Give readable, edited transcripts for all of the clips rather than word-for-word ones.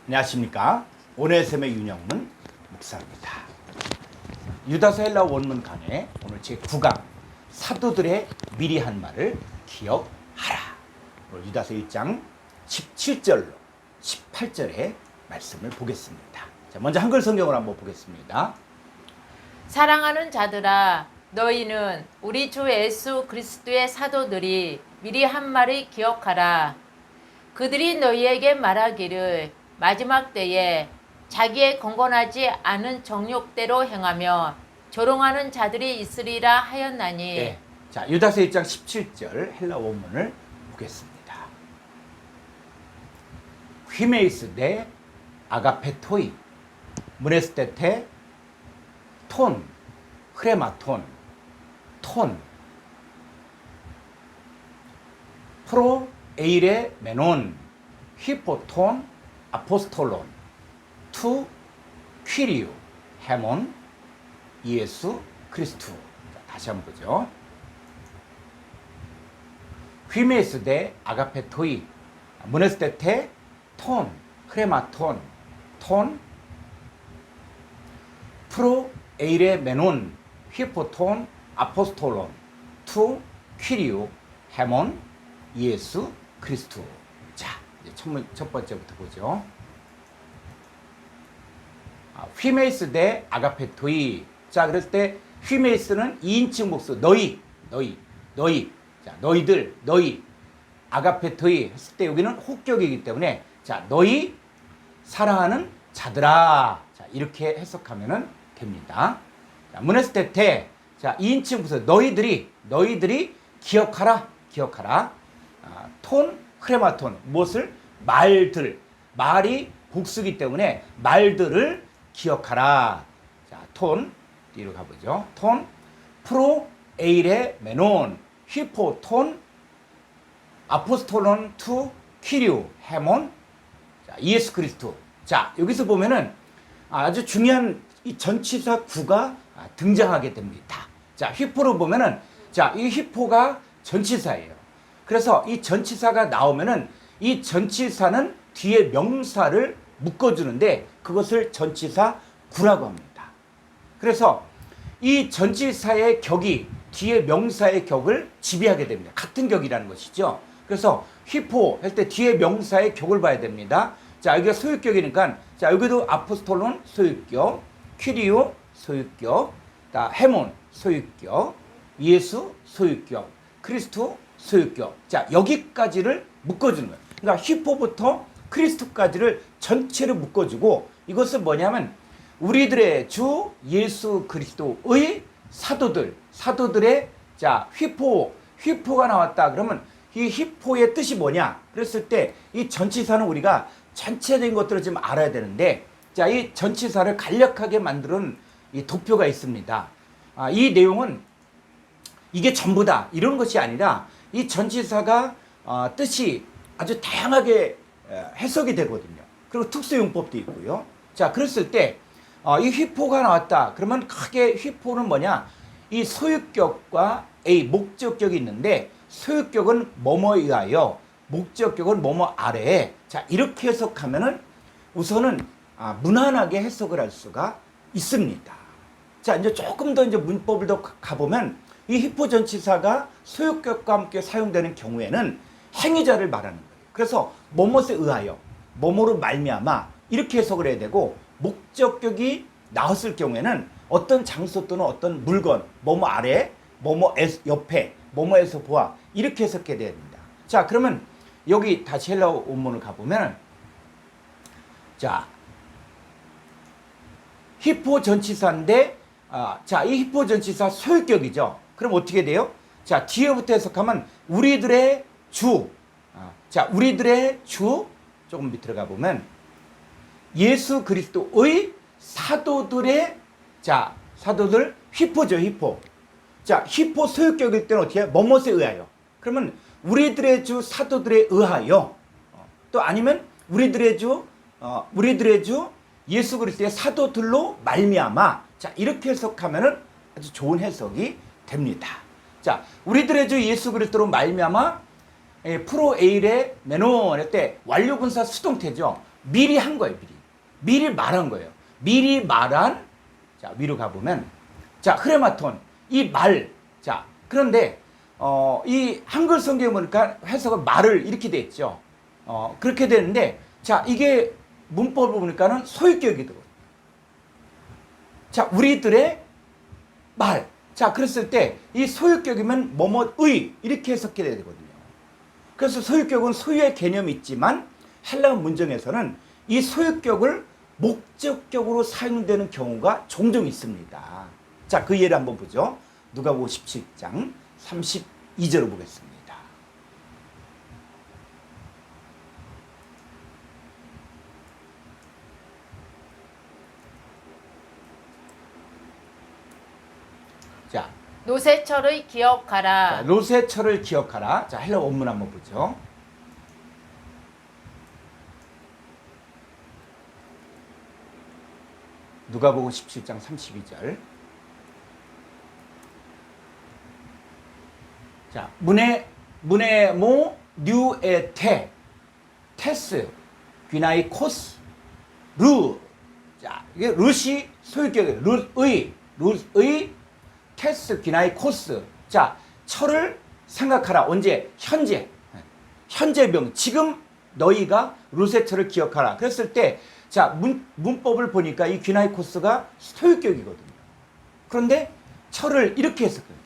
안녕하십니까. 오네셈의 윤영문 목사입니다. 유다서 헬라어 원문 강의 오늘 제9강 사도들의 미리 한 말을 기억하라. 오늘 유다서 1장 17절로 18절의 말씀을 보겠습니다. 자, 먼저 한글 성경을 한번 보겠습니다. 사랑하는 자들아, 너희는 우리 주 예수 그리스도의 사도들이 미리 한 말을 기억하라. 그들이 너희에게 말하기를 마지막 때에 자기의 건건하지 않은 정욕대로 행하며 조롱하는 자들이 있으리라 하였나니. 네. 자, 유다서 1장 17절 헬라 원문을 보겠습니다. 휘메이스 데 아가페토이 무네스테테 톤 흐레마톤 톤 프로 에이레 메논 히포톤 아포스톨론 투 퀴리우 헤몬 예수 크리스투. 다시 한번 보죠. 휘메스 데 아가페토이 무네스테테 톤 흐레마톤 톤 프로 에이레 메논 히포톤 아포스톨론 투 퀴리우 헤몬 예수 크리스투. 자, 이제 첫 번째부터 보죠. 휘메이스 데 아가페토이. 자, 그랬을 때 휘메이스는 2인칭 복수 너희. 자, 너희들, 너희. 아가페토이 했을 때 여기는 호격이기 때문에 자, 너희 사랑하는 자들아. 자, 이렇게 해석하면 됩니다. 자, 무네스테테. 자, 2인칭 복수 너희들이 기억하라. 톤 흐레마톤. 무엇을? 말들. 말이 복수기 때문에 말들을 기억하라. 자, 톤 뒤로 가보죠. 톤 프로 에이레 메논 히포톤 아포스톨론 투 퀴리우 헤몬. 자, 예수 그리스도. 자, 여기서 보면은 아주 중요한 이 전치사 구가 등장하게 됩니다. 자, 히포로 보면은 자, 이 히포가 전치사예요. 그래서 이 전치사가 나오면은 이 전치사는 뒤에 명사를 묶어주는데 그것을 전치사 구라고 합니다. 그래서 이 전치사의 격이 뒤에 명사의 격을 지배하게 됩니다. 같은 격이라는 것이죠. 그래서 히포 할 때 뒤에 명사의 격을 봐야 됩니다. 자, 여기가 소유격이니까 자, 여기도 아포스톨론 소유격, 퀴리오 소유격, 헤몬 소유격, 예수 소유격, 크리스토 소유격. 자, 여기까지를 묶어주는 거예요. 그러니까 히포부터 크리스토까지를 전체를 묶어주고 이것은 뭐냐면 우리들의 주 예수 그리스도의 사도들의 자, 휘포가 나왔다. 그러면 이 휘포의 뜻이 뭐냐? 그랬을 때 이 전치사는 우리가 전체적인 것들을 좀 알아야 되는데 자, 이 전치사를 간략하게 만드는 이 도표가 있습니다. 이 내용은 이게 전부다 이런 것이 아니라 이 전치사가 뜻이 아주 다양하게 해석이 되거든요. 그리고 특수용법도 있고요. 자, 그랬을 때 이 휘포가 나왔다. 그러면 크게 휘포는 뭐냐? 이 소유격과 A 목적격이 있는데 소유격은 뭐뭐에 의하여 목적격은 뭐뭐 아래에. 자, 이렇게 해석하면은 우선은 무난하게 해석을 할 수가 있습니다. 자, 이제 조금 더 이제 문법을 더 가보면 이 휘포 전치사가 소유격과 함께 사용되는 경우에는 행위자를 말하는 거예요. 그래서 뭐뭐에 의하여, 뭐뭐로 말미암아 이렇게 해석을 해야 되고 목적격이 나왔을 경우에는 어떤 장소 또는 어떤 물건, 뭐뭐 아래, 뭐뭐 옆에, 뭐뭐에서 보아 이렇게 해석해야 됩니다. 자, 그러면 여기 다시 헬라어 원문을 가보면 자, 히포 전치사인데 자, 이 히포 전치사 소유격이죠. 그럼 어떻게 돼요? 자, 뒤에부터 해석하면 우리들의 주. 자, 우리들의 주 조금 밑으로 가보면 예수 그리스도의 사도들의 자, 사도들 휘포죠, 휘포. 자, 휘포 소유격일 때는 어떻게 해요? 뭐뭐에 의하여. 그러면 우리들의 주 사도들에 의하여 또 아니면 우리들의 주 예수 그리스도의 사도들로 말미암아. 자, 이렇게 해석하면은 아주 좋은 해석이 됩니다. 자, 우리들의 주 예수 그리스도로 말미암아 프로 에일의 메논 할 때 완료분사 수동태죠. 미리 한 거예요. 미리 말한 거예요. 미리 말한, 자, 위로 가보면, 자, 흐레마톤, 이 말. 자, 그런데, 이 한글 성경에 보니까 해석은 말을 이렇게 돼 있죠. 그렇게 되는데, 자, 이게 문법을 보니까는 소유격이더라고요. 자, 우리들의 말. 자, 그랬을 때, 이 소유격이면 뭐뭐의, 이렇게 해석해야 되거든요. 그래서 소유격은 소유의 개념이 있지만, 헬라어 문정에서는 이 소유격을 목적격으로 사용되는 경우가 종종 있습니다. 자, 그 예를 한번 보죠. 누가복음 17장 32절을 보겠습니다. 자, 노새철의 기억하라. 로세철을 기억하라. 자, 헬라어 원문 한번 보죠. 누가복음 17장 32절. 자, 문에모 뉴에테 테스 귀나이 코스 루. 자, 이게 룻이 소유격이에요. 룻의 테스 귀나이 코스. 자, 철을 생각하라. 언제? 현재병. 지금 너희가 룻의 철을 기억하라. 그랬을 때, 자, 문법을 보니까 이 귀나이 코스가 소유격이거든요. 그런데 철을 이렇게 해석해요.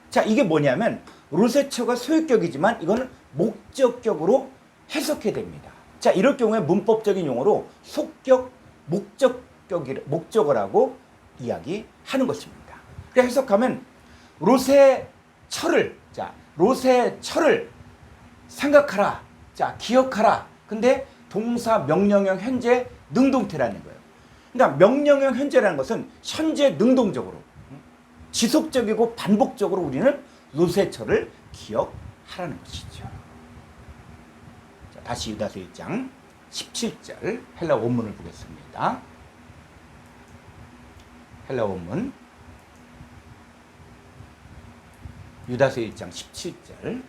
자, 이게 뭐냐면 룻의 철가 소유격이지만 이거는 목적격으로 해석해야 됩니다. 자, 이럴 경우에 문법적인 용어로 속격, 목적어라고 이야기하는 것입니다. 그래서 해석하면 롯의 철을, 자, 롯의 철을 생각하라. 자, 기억하라. 근데 동사, 명령형, 현재, 능동태라는 거예요. 그러니까 명령형 현재라는 것은 현재 능동적으로, 지속적이고 반복적으로 우리는 롯의 철을 기억하라는 것이죠. 자, 다시 유다서 1장 17절 헬라 원문을 보겠습니다. 헬라 원문 유다서 1장 17절.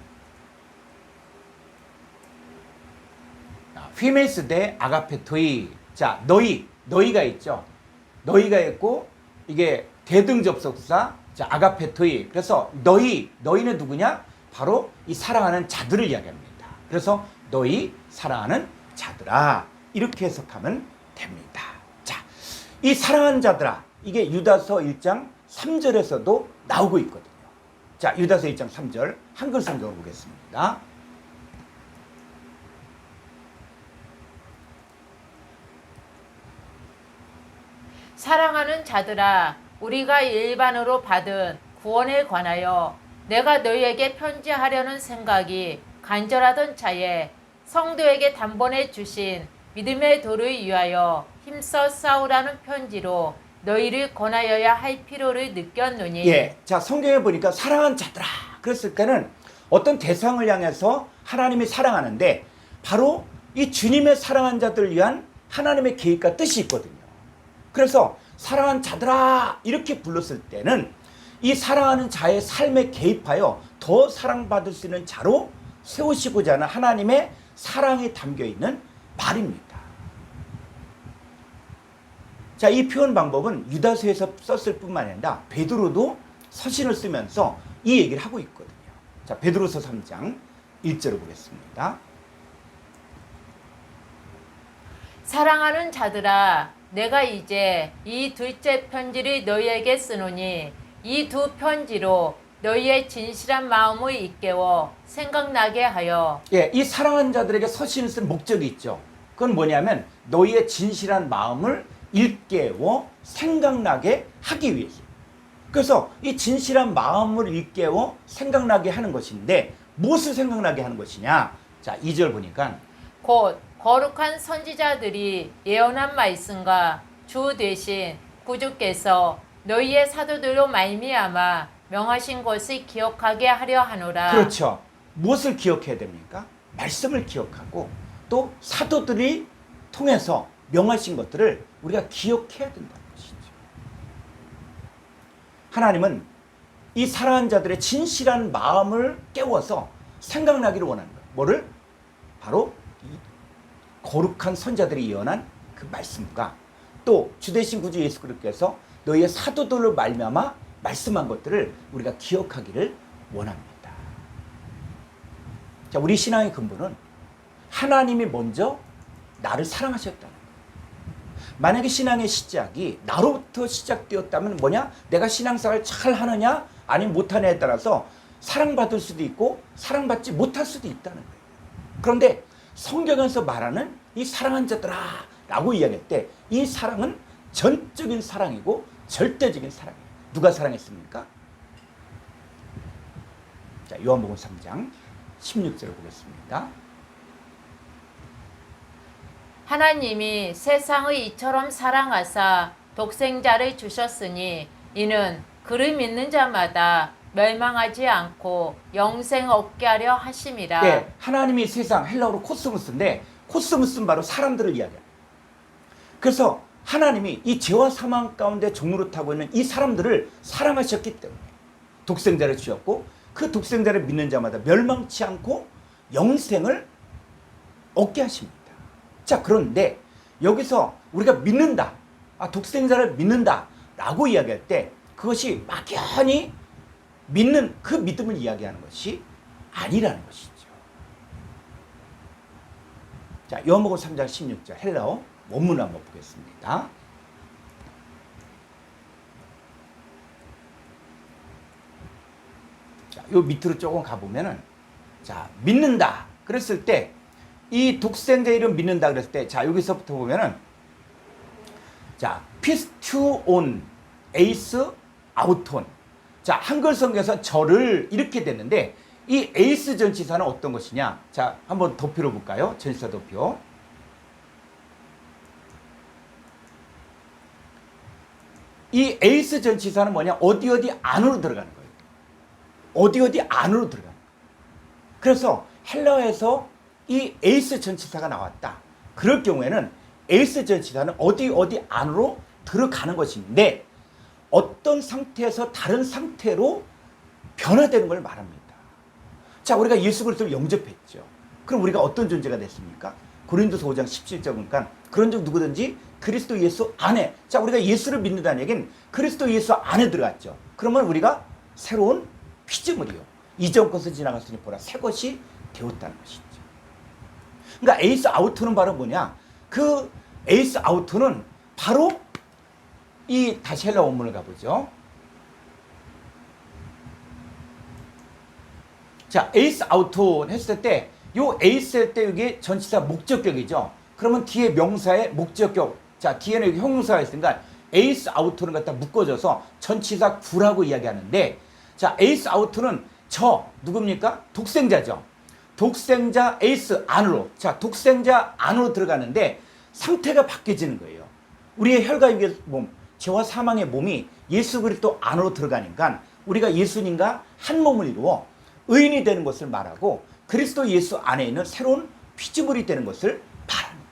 휘메스 대 아가페토이. 자, 너희가 있죠. 너희가 있고 이게 대등접속사. 자, 아가페토이. 그래서 너희는 누구냐? 바로 이 사랑하는 자들을 이야기합니다. 그래서 너희 사랑하는 자들아. 이렇게 해석하면 됩니다. 자, 이 사랑하는 자들아. 이게 유다서 1장 3절에서도 나오고 있거든요. 자, 유다서 1장 3절 한글 성경을 보겠습니다. 사랑하는 자들아, 우리가 일반으로 받은 구원에 관하여 내가 너희에게 편지하려는 생각이 간절하던 차에 성도에게 단번에 주신 믿음의 도를 위하여 힘써 싸우라는 편지로 너희를 권하여야 할 필요를 느꼈노니. 예, 자, 성경에 보니까 사랑하는 자들아. 그랬을 때는 어떤 대상을 향해서 하나님이 사랑하는데 바로 이 주님의 사랑한 자들을 위한 하나님의 계획과 뜻이 있거든요. 그래서 사랑하는 자들아 이렇게 불렀을 때는 이 사랑하는 자의 삶에 개입하여 더 사랑받을 수 있는 자로 세우시고자 하는 하나님의 사랑이 담겨있는 말입니다. 자, 이 표현 방법은 유다서에서 썼을 뿐만 아니라 베드로도 서신을 쓰면서 이 얘기를 하고 있거든요. 자, 베드로서 3장 1절을 보겠습니다. 사랑하는 자들아, 내가 이제 이 둘째 편지를 너희에게 쓰노니 이 두 편지로 너희의 진실한 마음을 일깨워 생각나게 하여. 예, 이 사랑하는 자들에게 서신을 쓴 목적이 있죠. 그건 뭐냐면 너희의 진실한 마음을 일깨워 생각나게 하기 위해서. 그래서 이 진실한 마음을 일깨워 생각나게 하는 것인데 무엇을 생각나게 하는 것이냐? 자, 2절 보니까 곧 거룩한 선지자들이 예언한 말씀과 주 대신 구주께서 너희의 사도들로 말미암아 명하신 것을 기억하게 하려 하노라. 그렇죠. 무엇을 기억해야 됩니까? 말씀을 기억하고 또 사도들이 통해서 명하신 것들을 우리가 기억해야 된다는 것이죠. 하나님은 이 사랑하는 자들의 진실한 마음을 깨워서 생각나기를 원하는 거예요. 뭐를? 바로 거룩한 선자들이 예언한 그 말씀과 또 주대신 구주 예수 그리스도께서 너희의 사도들로 말미암아 말씀한 것들을 우리가 기억하기를 원합니다. 자, 우리 신앙의 근본은 하나님이 먼저 나를 사랑하셨다는 거예요. 만약에 신앙의 시작이 나로부터 시작되었다면 뭐냐? 내가 신앙생활을 잘 하느냐 아니면 못하느냐에 따라서 사랑받을 수도 있고 사랑받지 못할 수도 있다는 거예요. 그런데 성경에서 말하는 이 사랑한 자들아 라고 이야기할 때 이 사랑은 전적인 사랑이고 절대적인 사랑이에요. 누가 사랑했습니까? 자, 요한복음 3장 16절을 보겠습니다. 하나님이 세상의 이처럼 사랑하사 독생자를 주셨으니 이는 그를 믿는 자마다 멸망하지 않고 영생 얻게 하려 하심이라. 네, 하나님이 세상, 헬라어로 코스모스인데 코스모스는 바로 사람들을 이야기해요. 그래서 하나님이 이 죄와 사망 가운데 종로를 타고 있는 이 사람들을 사랑하셨기 때문에 독생자를 주셨고 그 독생자를 믿는 자마다 멸망치 않고 영생을 얻게 하십니다. 자, 그런데 여기서 우리가 믿는다, 독생자를 믿는다 라고 이야기할 때 그것이 막연히 믿는 그 믿음을 이야기하는 것이 아니라는 것이죠. 자, 요한복음 3장 16절 헬라어 원문 한번 보겠습니다. 자, 요 밑으로 조금 가보면은 자, 믿는다 그랬을 때 이 독생자 이름 믿는다 그랬을 때 자, 여기서부터 보면은 자, 피스투온 에이스 아우톤. 자, 한글 성경에서 저를 이렇게 됐는데 이 에이스 전치사는 어떤 것이냐? 자, 한번 도표로 볼까요? 전치사 도표. 이 에이스 전치사는 뭐냐? 어디 안으로 들어가는 거예요. 어디 안으로 들어가는 거예요. 그래서 헬라어에서 이 에이스 전치사가 나왔다. 그럴 경우에는 에이스 전치사는 어디 안으로 들어가는 것인데 어떤 상태에서 다른 상태로 변화되는 걸 말합니다. 자, 우리가 예수 그리스도를 영접했죠. 그럼 우리가 어떤 존재가 됐습니까? 고린도서 5장 17절 보니까 그런즉 누구든지 그리스도 예수 안에, 자, 우리가 예수를 믿는다는 얘기는 그리스도 예수 안에 들어갔죠. 그러면 우리가 새로운 피조물이요, 이전 것은 지나갔으니 보라 새 것이 되었다는 것이죠. 그러니까 에이스 아우트는 바로 뭐냐? 그 에이스 아우트는 바로 이 다시 헬라 원문을 가보죠. 자, 에이스 아우트 했을 때 요 에이스 할 때 이게 전치사 목적격이죠. 그러면 뒤에 명사의 목적격, 자, 뒤에는 여기 형용사가 있으니까 에이스 아우트는 갖다 묶어줘서 전치사 구라고 이야기하는데, 자, 에이스 아우트는 저 누굽니까? 독생자죠. 독생자 에이스 안으로, 자, 독생자 안으로 들어가는데 상태가 바뀌어지는 거예요. 우리의 혈과의 몸, 죄와 사망의 몸이 예수 그리스도 안으로 들어가니까 우리가 예수님과 한 몸을 이루어 의인이 되는 것을 말하고 그리스도 예수 안에 있는 새로운 피조물이 되는 것을 말합니다.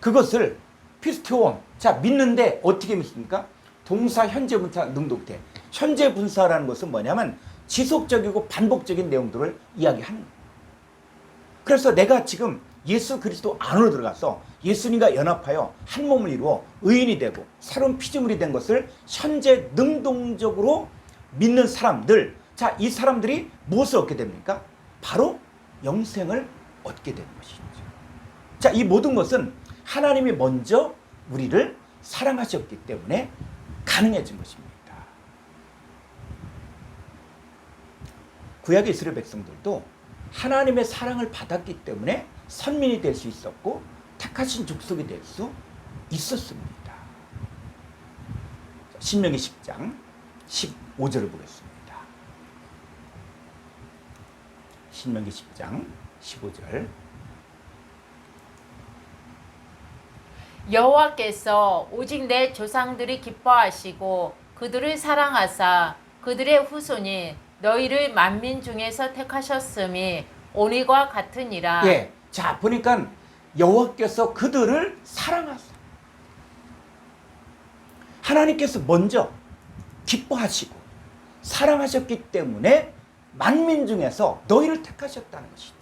그것을 피스토온, 자, 믿는데 어떻게 믿습니까? 동사, 현재 분사, 능동태. 현재 분사라는 것은 뭐냐면 지속적이고 반복적인 내용들을 이야기하는 거예요. 그래서 내가 지금 예수 그리스도 안으로 들어가서 예수님과 연합하여 한 몸을 이루어 의인이 되고 새로운 피조물이 된 것을 현재 능동적으로 믿는 사람들, 자, 이 사람들이 무엇을 얻게 됩니까? 바로 영생을 얻게 되는 것이죠. 자, 이 모든 것은 하나님이 먼저 우리를 사랑하셨기 때문에 가능해진 것입니다. 구약의 이스라엘 백성들도 하나님의 사랑을 받았기 때문에 선민이 될 수 있었고 택하신 족속이 될 수 있었습니다. 신명기 10장 15절을 보겠습니다. 신명기 10장 15절. 여호와께서 오직 내 조상들이 기뻐하시고 그들을 사랑하사 그들의 후손이 너희를 만민 중에서 택하셨음이 오늘과 같으니라. 예, 자, 보니까 여호와께서 그들을 사랑하사, 하나님께서 먼저 기뻐하시고 사랑하셨기 때문에 만민 중에서 너희를 택하셨다는 것이죠.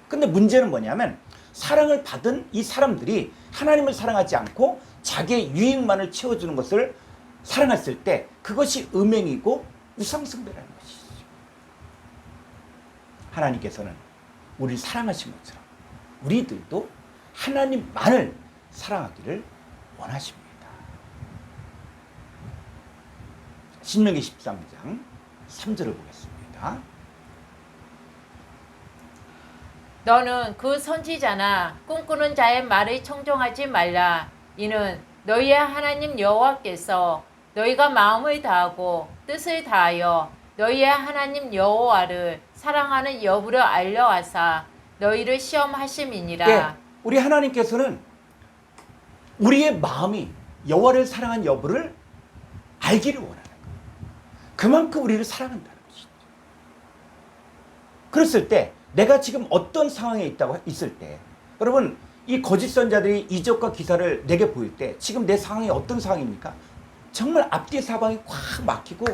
근데 문제는 뭐냐면 사랑을 받은 이 사람들이 하나님을 사랑하지 않고 자기의 유익만을 채워주는 것을 사랑했을 때 그것이 음행이고 우상숭배라는 것이죠. 하나님께서는 우리를 사랑하신 것처럼 우리들도 하나님만을 사랑하기를 원하십니다. 신명기 13장 3절을 보겠습니다. 너는 그 선지자나 꿈꾸는 자의 말을 청종하지 말라. 이는 너희의 하나님 여호와께서 너희가 마음을 다하고 뜻을 다하여 너희의 하나님 여호와를 사랑하는 여부를 알려하사 너희를 시험하심이니라. 예, 우리 하나님께서는 우리의 마음이 여호와를 사랑한 여부를 알기를 원하는 거예요. 그만큼 우리를 사랑한다는 것이죠. 그랬을 때 내가 지금 어떤 상황에 있다고 있을 때 여러분 이 거짓 선자들이 이적과 기사를 내게 보일 때 지금 내 상황이 어떤 상황입니까? 정말 앞뒤 사방이 확 막히고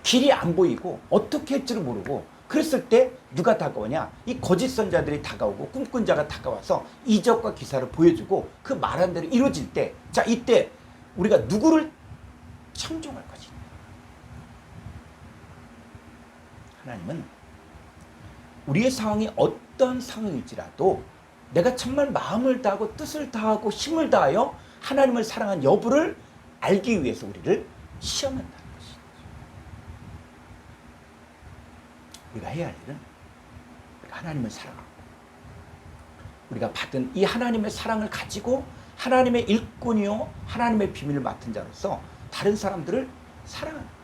길이 안 보이고 어떻게 할지를 모르고 그랬을 때 누가 다가오냐? 이 거짓 선자들이 다가오고 꿈꾼 자가 다가와서 이적과 기사를 보여주고 그 말한 대로 이루어질 때 자 이때 우리가 누구를 청종할 것이냐? 하나님은 우리의 상황이 어떤 상황일지라도 내가 정말 마음을 다하고 뜻을 다하고 힘을 다하여 하나님을 사랑한 여부를 알기 위해서 우리를 시험한다는 것이죠. 우리가 해야 할 일은 우리가 하나님을 사랑하고 우리가 받은 이 하나님의 사랑을 가지고 하나님의 일꾼이요 하나님의 비밀을 맡은 자로서 다른 사람들을 사랑하는 거예요.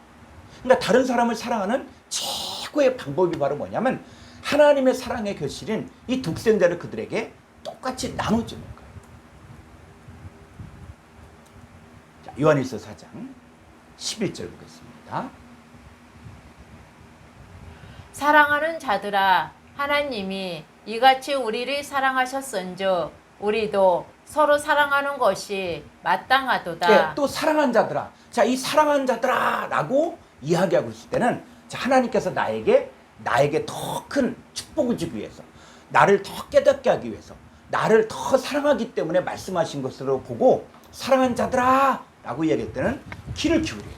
그러니까 다른 사람을 사랑하는 최고의 방법이 바로 뭐냐면 하나님의 사랑의 결실인 이 독생자를 그들에게 똑같이 나눠주는 거예요. 자, 요한일서 4장 11절 보겠습니다. 사랑하는 자들아, 하나님이 이같이 우리를 사랑하셨은즉 우리도 서로 사랑하는 것이 마땅하도다. 네, 또 사랑한 자들아. 자, 이 사랑한 자들아 라고 이야기하고 있을 때는 자, 하나님께서 나에게 더 큰 축복을 주기 위해서 나를 더 깨닫게 하기 위해서 나를 더 사랑하기 때문에 말씀하신 것으로 보고 사랑한 자들아 라고 이야기할 때는 귀를 기울여야 돼요.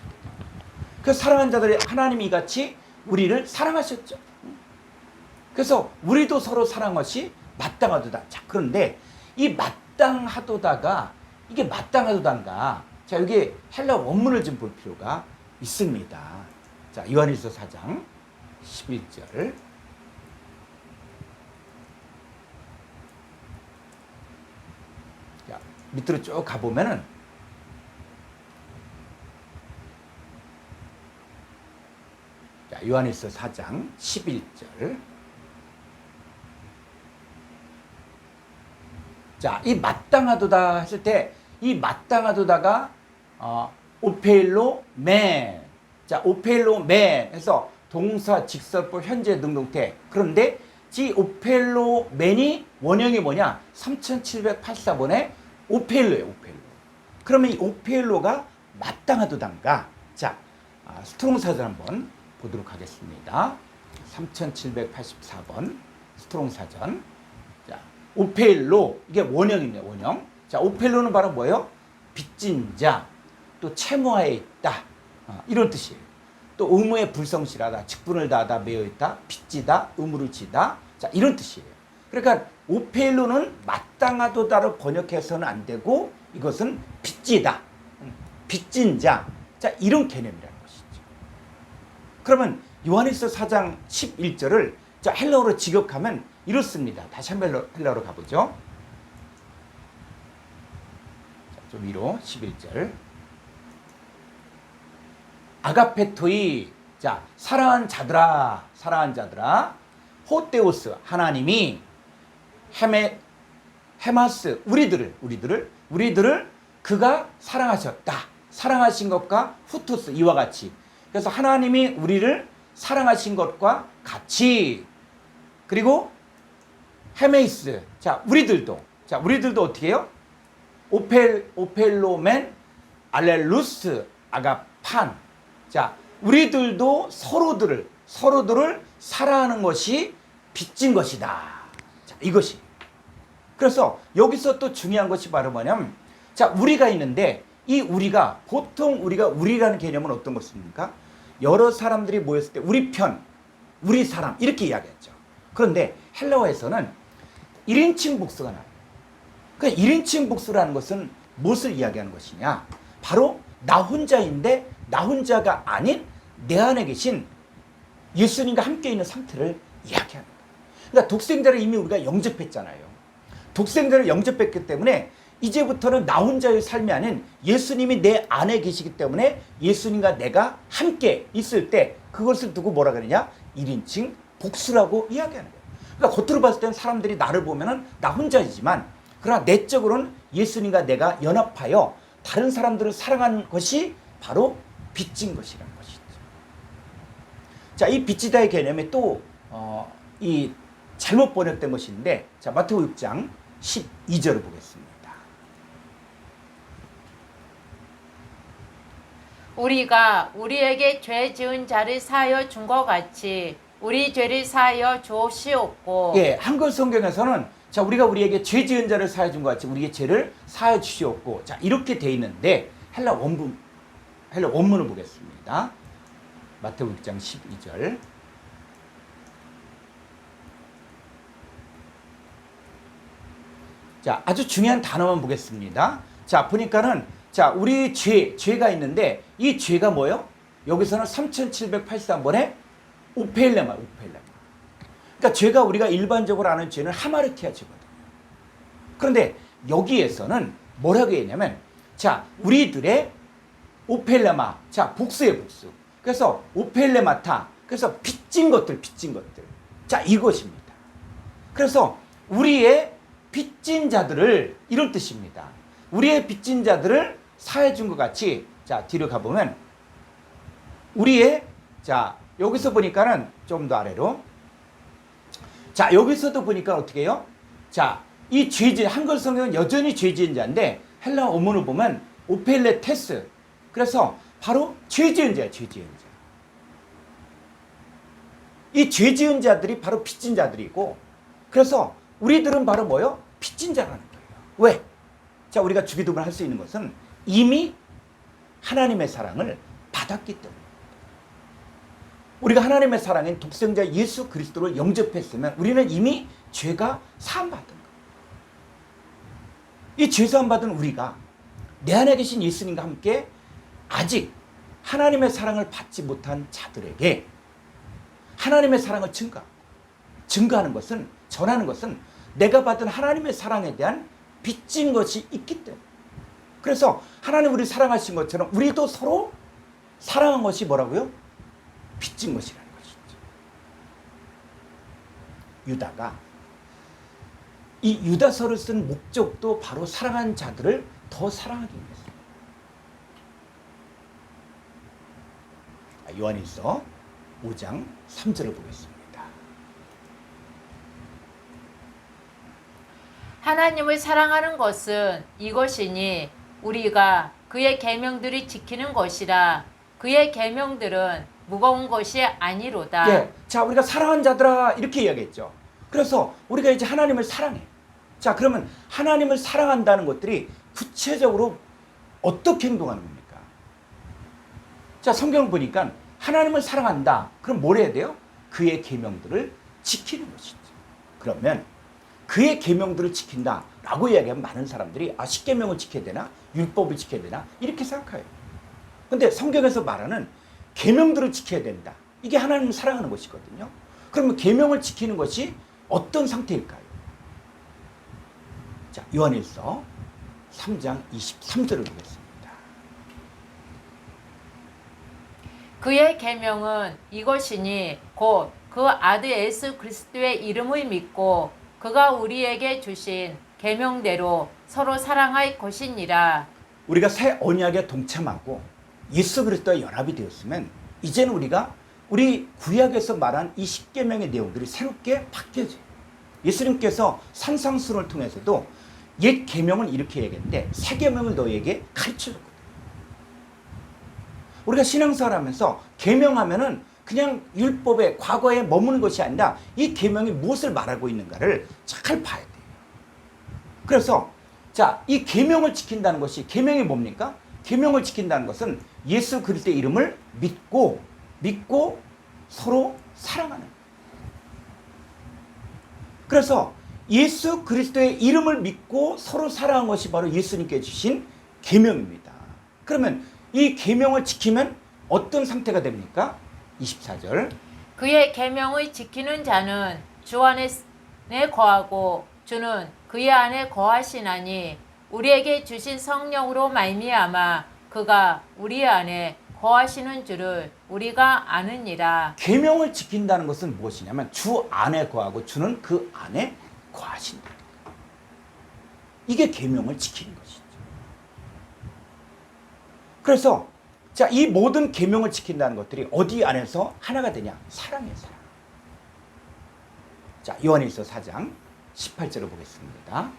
그 사랑한 자들이 하나님이 이같이 우리를 사랑하셨죠. 그래서 우리도 서로 사랑한 것이 마땅하도다. 자, 그런데 이 마땅하도다가 이게 마땅하도다인가? 자, 여기 헬라 원문을 좀 볼 필요가 있습니다. 자, 요한일서 4장 11절. 자, 밑으로 쭉 가보면은 자, 요한일서 4장 11절. 자, 이 마땅하도다 했을 때 이 마땅하도다가 오페일로 맨. 자, 오페일로 맨 해서 동사, 직설법, 현재, 능동태. 그런데 이 오페일로 맨이 원형이 뭐냐? 3784번의 오페일로예요, 오페일로. 그러면 이 오페일로가 마땅하도단가? 자, 스트롱 사전 한번 보도록 하겠습니다. 3784번 스트롱 사전. 자, 오페일로 이게 원형입니다, 원형. 자, 오페일로는 바로 뭐예요? 빚진 자, 또 채무하에 있다. 이런 뜻이에요. 또 의무에 불성실하다, 직분을 다하다, 매여있다, 빚지다, 의무를 지다. 자, 이런 뜻이에요. 그러니까 오페일로는 마땅하도다로 번역해서는 안 되고 이것은 빚지다, 빚진 자. 자, 이런 개념이라는 것이죠. 그러면 요한일서 4장 11절을 자, 헬라어로 직역하면 이렇습니다. 다시 한번 헬라어로 가보죠. 자, 좀 위로 11절. 아가페토이. 자, 사랑한 자들아, 사랑한 자들아. 호테오스, 하나님이 헤마스, 우리들을 그가 사랑하셨다. 사랑하신 것과 후토스, 이와 같이. 그래서 하나님이 우리를 사랑하신 것과 같이. 그리고 헤메이스. 자, 우리들도 어떻게 해요? 오펠로멘, 알렐루스, 아가판. 자, 우리들도 서로들을 사랑하는 것이 빚진 것이다. 자, 이것이. 그래서 여기서 또 중요한 것이 바로 뭐냐면, 자, 우리가 있는데 이 우리가, 보통 우리가 우리라는 개념은 어떤 것입니까? 여러 사람들이 모였을 때 우리 편, 우리 사람 이렇게 이야기했죠. 그런데 헬라어에서는 1인칭 복수가 나와요. 그러니까 1인칭 복수라는 것은 무엇을 이야기하는 것이냐? 바로 나 혼자인데 나 혼자가 아닌 내 안에 계신 예수님과 함께 있는 상태를 이야기하는 거예요. 그러니까 독생자를 이미 우리가 영접했잖아요. 독생자를 영접했기 때문에 이제부터는 나 혼자의 삶이 아닌 예수님이 내 안에 계시기 때문에 예수님과 내가 함께 있을 때 그것을 두고 뭐라 그러냐? 1인칭 복수라고 이야기하는 거예요. 그러니까 겉으로 봤을 때는 사람들이 나를 보면은 나 혼자이지만, 그러나 내적으로는 예수님과 내가 연합하여 다른 사람들을 사랑하는 것이 바로 빚진 것이라는 것이죠. 자, 이 빚지다의 개념이 또 이 잘못 번역된 것인데, 자, 마태복음 6장 12절을 보겠습니다. 우리가 우리에게 죄 지은 자를 사하여 준 것 같이 우리 죄를 사하여 주옵시옵고. 예, 한글 성경에서는 자, 우리가 우리에게 죄 지은 자를 사하여 준 것 같이 우리의 죄를 사하여 주시옵고. 자, 이렇게 돼 있는데 헬라 원문을 보겠습니다. 마태복음 6장 12절. 자, 아주 중요한 단어만 보겠습니다. 자, 보니까는 자, 우리 죄가 있는데 이 죄가 뭐예요? 여기서는 3783번에 오펠레마. 그러니까 죄가 우리가 일반적으로 아는 죄는 하마르티아 죄거든요. 그런데 여기에서는 뭐라고 했냐면, 자, 우리들의 오펠레마. 자, 복수의 복수. 그래서 오펠레마타. 그래서 빚진 것들. 자, 이것입니다. 그래서 우리의 빚진 자들을, 이런 뜻입니다. 우리의 빚진 자들을 사해 준 것 같이, 자, 뒤로 가보면 우리의, 자, 여기서 보니까는 좀 더 아래로, 자, 여기서도 보니까 어떻게 해요? 자, 이 죄진, 한글 성경은 여전히 죄지은 자인데 헬라 원문을 보면 오펠레테스. 그래서 바로 죄지은 자예요. 죄지은 자. 이 죄지은 자들이 바로 빚진 자들이고, 그래서 우리들은 바로 뭐요? 빚진 자라는 거예요. 왜? 자, 우리가 주기도문을 할 수 있는 것은 이미 하나님의 사랑을 받았기 때문에. 우리가 하나님의 사랑인 독생자 예수 그리스도를 영접했으면 우리는 이미 죄가 사함받은 거예요. 이 죄 사함받은 우리가 내 안에 계신 예수님과 함께 아직 하나님의 사랑을 받지 못한 자들에게 하나님의 사랑을 증거하는 것은, 전하는 것은 내가 받은 하나님의 사랑에 대한 빚진 것이 있기 때문에. 그래서 하나님 우리를 사랑하신 것처럼 우리도 서로 사랑한 것이 뭐라고요? 빚진 것이라는 것이죠. 유다가 이 유다서를 쓴 목적도 바로 사랑한 자들을 더 사랑하기 위해서. 요한일서 5장 3절을 보겠습니다. 하나님을 사랑하는 것은 이것이니 우리가 그의 계명들을 지키는 것이라. 그의 계명들은 무거운 것이 아니로다. 예, 자, 우리가 사랑한 자들아 이렇게 이야기했죠. 그래서 우리가 이제 하나님을 사랑해. 자, 그러면 하나님을 사랑한다는 것들이 구체적으로 어떻게 행동하는 겁니까? 자, 성경을 보니까 하나님을 사랑한다. 그럼 뭘 해야 돼요? 그의 계명들을 지키는 것이죠. 그러면 그의 계명들을 지킨다라고 이야기하면 많은 사람들이 10계명을 지켜야 되나? 율법을 지켜야 되나? 이렇게 생각해요. 그런데 성경에서 말하는 계명들을 지켜야 된다. 이게 하나님을 사랑하는 것이거든요. 그러면 계명을 지키는 것이 어떤 상태일까요? 자, 요한일서 3장 23절을 보겠습니다. 그의 계명은 이것이니 곧 그 아들 예수 그리스도의 이름을 믿고 그가 우리에게 주신 계명대로 서로 사랑할 것이니라. 우리가 새 언약에 동참하고 예수 그리스도와 연합이 되었으면 이제는 우리가 우리 구약에서 말한 이 10계명의 내용들이 새롭게 바뀌어져요. 예수님께서 산상수훈을 통해서도 옛 계명을 이렇게 얘기했는데 새 계명을 너희에게 가르쳐줬거든요. 우리가 신앙생활 하면서 계명하면은 그냥 율법에 과거에 머무는 것이 아니라 이 계명이 무엇을 말하고 있는가를 잘 봐야 돼요. 그래서 자, 이 계명을 지킨다는 것이 계명이 뭡니까? 계명을 지킨다는 것은 예수 그리스도의 이름을 믿고 서로 사랑하는. 그래서 예수 그리스도의 이름을 믿고 서로 사랑하는 것이 바로 예수님께 주신 계명입니다. 그러면 이 계명을 지키면 어떤 상태가 됩니까? 24절. 그의 계명을 지키는 자는 주 안에 거하고 주는 그의 안에 거하시나니 우리에게 주신 성령으로 말미암아 그가 우리 안에 거하시는 줄을 우리가 아느니라. 계명을 지킨다는 것은 무엇이냐면 주 안에 거하고 주는 그 안에 거하신다. 이게 계명을 지키는 것이죠. 그래서 자, 이 모든 계명을 지킨다는 것들이 어디 안에서 하나가 되냐? 사랑의 사랑. 자, 요한일서 4장 18절을 보겠습니다.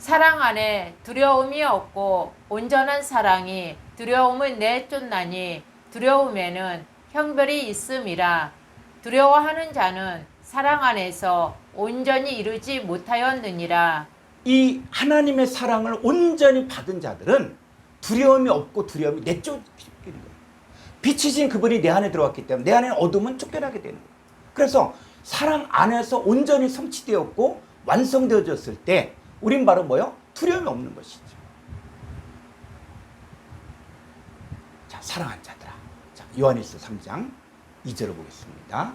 사랑 안에 두려움이 없고 온전한 사랑이 두려움을 내쫓나니 두려움에는 형벌이 있음이라. 두려워하는 자는 사랑 안에서 온전히 이루지 못하였느니라. 이 하나님의 사랑을 온전히 받은 자들은 두려움이 없고 두려움이 내쫓기는 거예요. 빛이신 그분이 내 안에 들어왔기 때문에 내 안에는 어둠은 쫓겨나게 되는 거예요. 그래서 사랑 안에서 온전히 성취되었고 완성되어졌을 때 우린 바로 뭐요? 두려움이 없는 것이죠. 자, 사랑한 자들아. 자, 요한일서 3장 2절을 보겠습니다.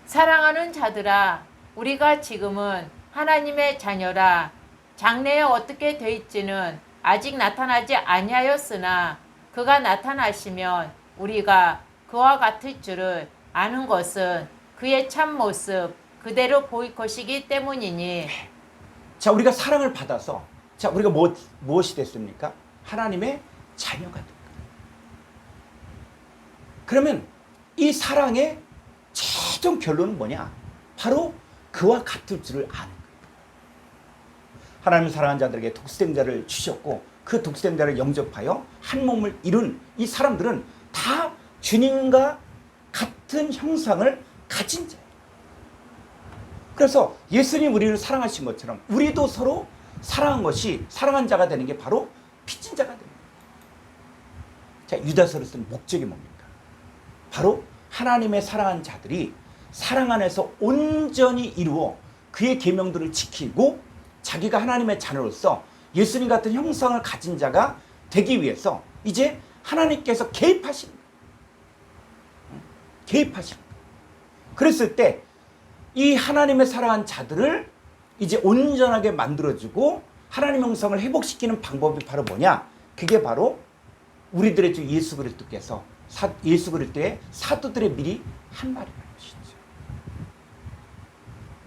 사랑하는 자들아, 우리가 지금은 하나님의 자녀라. 장래에 어떻게 될지는 아직 나타나지 아니하였으나 그가 나타나시면 우리가 그와 같을 줄을 아는 것은 그의 참모습 그대로 보일 것이기 때문이니. 자, 우리가 사랑을 받아서 자, 우리가 무엇이 됐습니까? 하나님의 자녀가 된 거예요. 그러면 이 사랑의 최종 결론은 뭐냐? 바로 그와 같을 줄을 아는 거예요. 하나님 사랑하는 자들에게 독생자를 주셨고 그 독생자를 영접하여 한 몸을 이룬 이 사람들은 다 주님과 같은 형상을 가진 자예요. 그래서 예수님 우리를 사랑하신 것처럼 우리도 서로 사랑한 것이 사랑한 자가 되는 게 바로 빚진 자가 됩니다. 자, 유다서를 쓴 목적이 뭡니까? 바로 하나님의 사랑한 자들이 사랑 안에서 온전히 이루어 그의 계명들을 지키고 자기가 하나님의 자녀로서 예수님 같은 형상을 가진 자가 되기 위해서 이제 하나님께서 개입하시는 거예요. 개입하시는 거예요. 그랬을 때 이 하나님의 사랑한 자들을 이제 온전하게 만들어주고 하나님 형상을 회복시키는 방법이 바로 뭐냐? 그게 바로 우리들의 주 예수 그리스도께서 예수 그리스도의 사도들의 미리 한 말이라는 것이죠.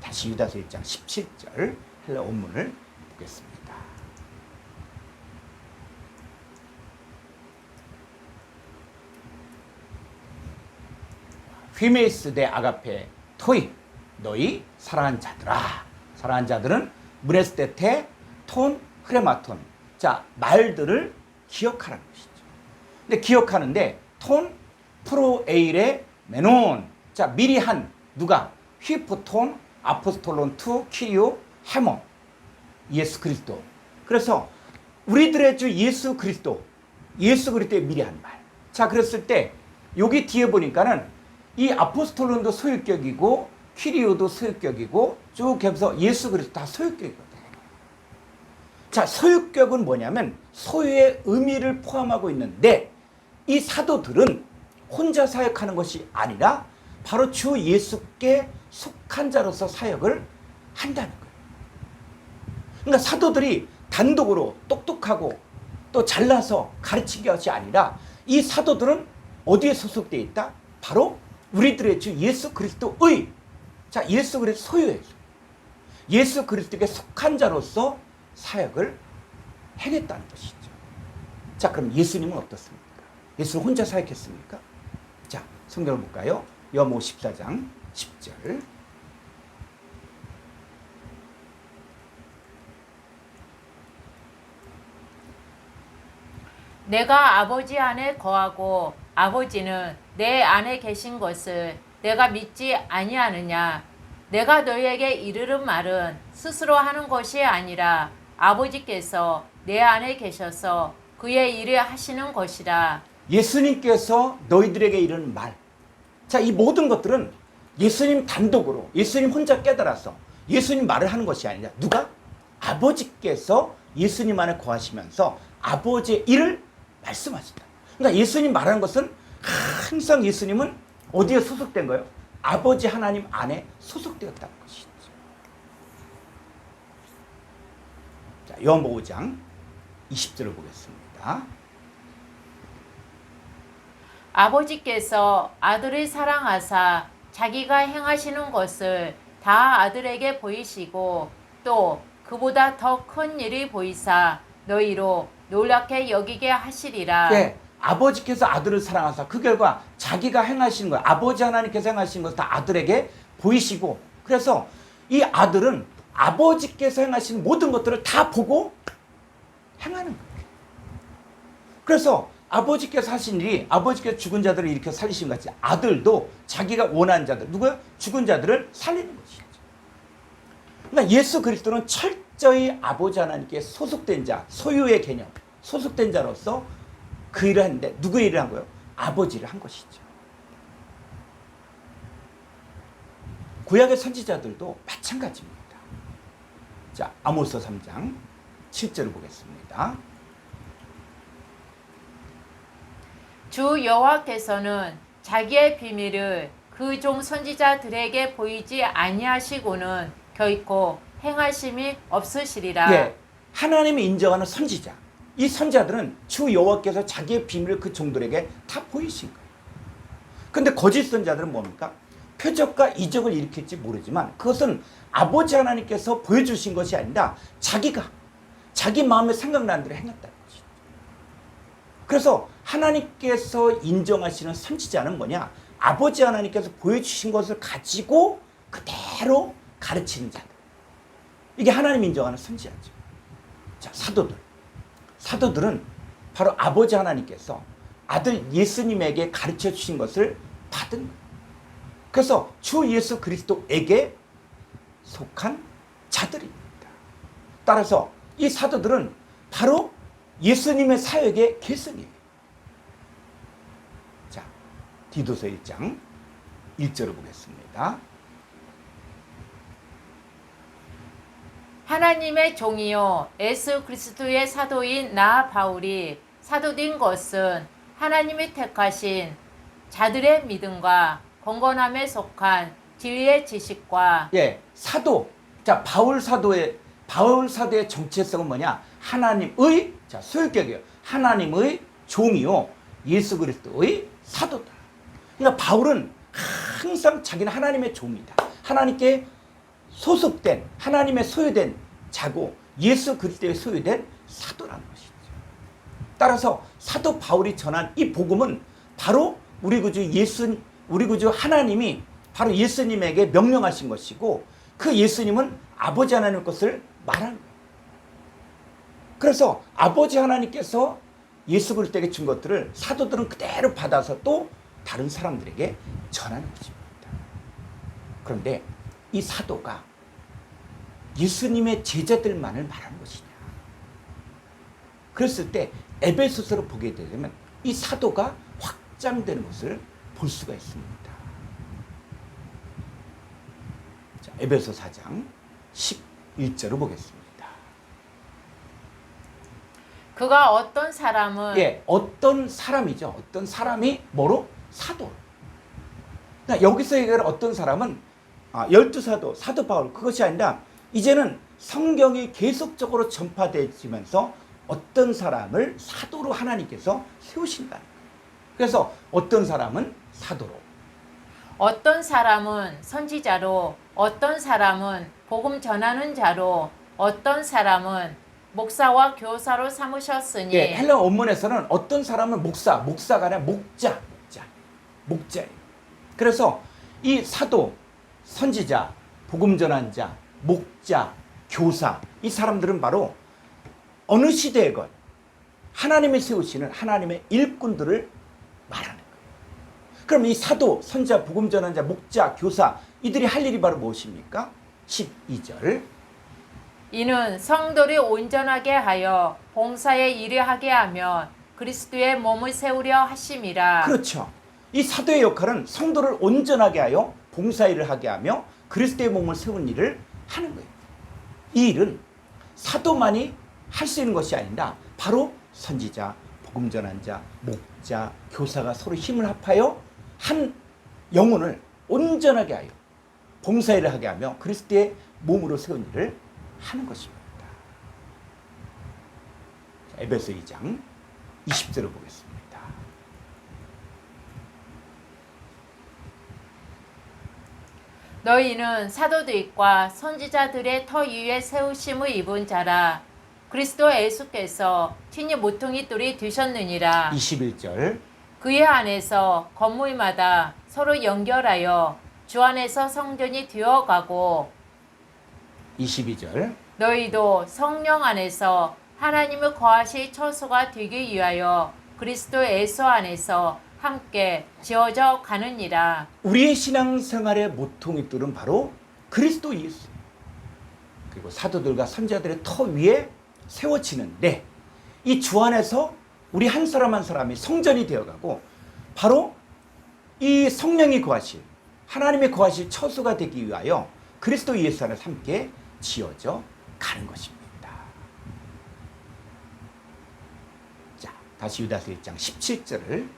다시 유다서 1장 17절 헬라 원문을 보겠습니다. 휘메이스 데 아가페 토이 너희 사랑한 자들아. 사랑한 자들은 무네스테테 톤 흐레마톤. 자, 말들을 기억하라는 것이죠. 근데 기억하는데 톤 프로에일에 메논. 자, 미리 한 누가? 휘프톤 아포스톨론 투 키리오 헤몬. 예수 그리스도. 그래서 우리들의 주 예수 그리스도의 미리 한 말. 자, 그랬을 때 여기 뒤에 보니까는 이 아포스톨론도 소유격이고 키리오도 소유격이고 쭉 해서 예수 그리스도 다 소유격이거든요. 자, 소유격은 뭐냐면 소유의 의미를 포함하고 있는데 이 사도들은 혼자 사역하는 것이 아니라 바로 주 예수께 속한 자로서 사역을 한다는 거예요. 그러니까 사도들이 단독으로 똑똑하고 또 잘나서 가르친 것이 아니라 이 사도들은 어디에 소속되어 있다? 바로 우리들의 주 예수 그리스도의 자, 예수 그리스도 소유예요. 예수 그리스도께 속한 자로서 사역을 행했다는 것이죠. 자, 그럼 예수님은 어떻습니까? 예수는 혼자 사역했습니까? 자, 성경을 볼까요? 요한복음 14장 10절. 내가 아버지 안에 거하고 아버지는 내 안에 계신 것을 내가 믿지 아니하느냐. 내가 너희에게 이르는 말은 스스로 하는 것이 아니라 아버지께서 내 안에 계셔서 그의 일을 하시는 것이라. 예수님께서 너희들에게 이르는 말. 자, 이 모든 것들은 예수님 단독으로, 예수님 혼자 깨달아서 예수님 말을 하는 것이 아니라 누가? 아버지께서 예수님 안에 거하시면서 아버지의 일을 말씀하신다. 그러니까 예수님 말하는 것은 항상 예수님은 어디에 소속된 거예요? 아버지 하나님 안에 소속되었다는 것이죠. 자, 요한복음 5장 20절을 보겠습니다. 아버지께서 아들을 사랑하사 자기가 행하시는 것을 다 아들에게 보이시고 또 그보다 더 큰 일을 보이사 너희로 놀랍게 여기게 하시리라. 네, 아버지께서 아들을 사랑하사 그 결과 자기가 행하시는 것, 아버지 하나님께서 행하시는 것을 다 아들에게 보이시고, 그래서 이 아들은 아버지께서 행하시는 모든 것들을 다 보고 행하는 거예요. 그래서 아버지께서 하신 일이 아버지께서 죽은 자들을 일으켜 살리신 것 같이 아들도 자기가 원하는 자들, 누구야? 죽은 자들을 살리는 것이죠. 그러니까 예수 그리스도는 철저히 아버지 하나님께 소속된 자, 소유의 개념, 소속된 자로서 그 일을 했는데 누구 일을 한 거예요? 아버지를 한 것이죠. 구약의 선지자들도 마찬가지입니다. 자, 아모스 3장 7절을 보겠습니다. 주 여호와께서는 자기의 비밀을 그 종 선지자들에게 보이지 아니하시고는 결코 행하심이 없으시리라. 예, 하나님이 인정하는 선지자, 이 선지자들은 주 여호와께서 자기의 비밀을 그 종들에게 다 보이신 거예요. 근데 거짓 선지자들은 뭡니까? 표적과 이적을 일으킬지 모르지만 그것은 아버지 하나님께서 보여주신 것이 아니라 자기가 자기 마음에 생각나는 대로 행했다는 거지. 그래서 하나님께서 인정하시는 선지자는 뭐냐? 아버지 하나님께서 보여주신 것을 가지고 그대로 가르치는 자들. 이게 하나님 인정하는 선지자죠. 자, 사도들은 바로 아버지 하나님께서 아들 예수님에게 가르쳐 주신 것을 받은 거예요. 그래서 주 예수 그리스도에게 속한 자들입니다. 따라서 이 사도들은 바로 예수님의 사역의 계승이에요. 자, 디도서 1장 1절을 보겠습니다. 하나님의 종이요 예수 그리스도의 사도인 나 바울이 사도된 것은 하나님이 택하신 자들의 믿음과 건건함에 속한 진리의 지식과 사도. 자, 바울 사도의 정체성은 뭐냐? 하나님의, 자, 소유격이에요. 하나님의 종이요 예수 그리스도의 사도다. 그러니까 바울은 항상 자기는 하나님의 종이다. 하나님께 소속된, 하나님의 소유된 자고 예수 그리스도의 소유된 사도라는 것이죠. 따라서 사도 바울이 전한 이 복음은 바로 우리 구주 하나님이 바로 예수님에게 명령하신 것이고 그 예수님은 아버지 하나님 것을 말하는 거예요. 그래서 아버지 하나님께서 예수 그리스도에게 준 것들을 사도들은 그대로 받아서 또 다른 사람들에게 전하는 것입니다. 그런데 이 사도가 예수님의 제자들만을 말하는 것이냐? 그랬을 때 에베소서로 보게 되면 이 사도가 확장되는 것을 볼 수가 있습니다. 자, 에베소 4장 11절을 보겠습니다. 그가 어떤 사람은 어떤 사람이죠. 어떤 사람이 뭐로? 사도. 그러니까 여기서 얘기하는 어떤 사람은 12사도, 사도 바울 그것이 아니라 이제는 성경이 계속적으로 전파되면서 어떤 사람을 사도로 하나님께서 세우신다. 그래서 어떤 사람은 사도로, 어떤 사람은 선지자로, 어떤 사람은 복음 전하는 자로, 어떤 사람은 목사와 교사로 삼으셨으니. 헬라 원문에서는 어떤 사람은 목사가 아니라 목자예요. 그래서 이 사도, 선지자, 복음 전한 자, 목자, 교사, 이 사람들은 바로 어느 시대에건 하나님이 세우시는 하나님의 일꾼들을 말하는 거예요. 그럼 이 사도, 선지자, 복음 전한 자, 목자, 교사 이들이 할 일이 바로 무엇입니까? 12절. 이는 성도를 온전하게 하여 봉사에 일하게 하면 그리스도의 몸을 세우려 하심이라. 그렇죠. 이 사도의 역할은 성도를 온전하게 하여 봉사일을 하게 하며 그리스도의 몸을 세운 일을 하는 거예요. 이 일은 사도만이 할 수 있는 것이 아니라 바로 선지자, 복음 전환자, 목자, 교사가 서로 힘을 합하여 한 영혼을 온전하게 하여 봉사일을 하게 하며 그리스도의 몸으로 세운 일을 하는 것입니다. 에베소 2장 20절을 보겠습니다. 너희는 사도들과 선지자들의 터 위에 세우심을 입은 자라. 그리스도 예수께서 친히 모퉁이 돌이 되셨느니라. 21절. 그의 안에서 건물마다 서로 연결하여 주 안에서 성전이 되어가고 22절. 너희도 성령 안에서 하나님을 거하실 처소가 되기 위하여 그리스도 예수 안에서 함께 지어져 가느니라. 우리의 신앙생활의 모퉁이돌은 바로 그리스도 예수. 그리고 사도들과 선지자들의 터 위에 세워지는데 이 주 안에서 우리 한 사람 한 사람이 성전이 되어가고 바로 이 성령이 거하실 하나님의 거하실 처소가 되기 위하여 그리스도 예수 안에서 함께 지어져 가는 것입니다. 자, 다시 유다서 1장 17절을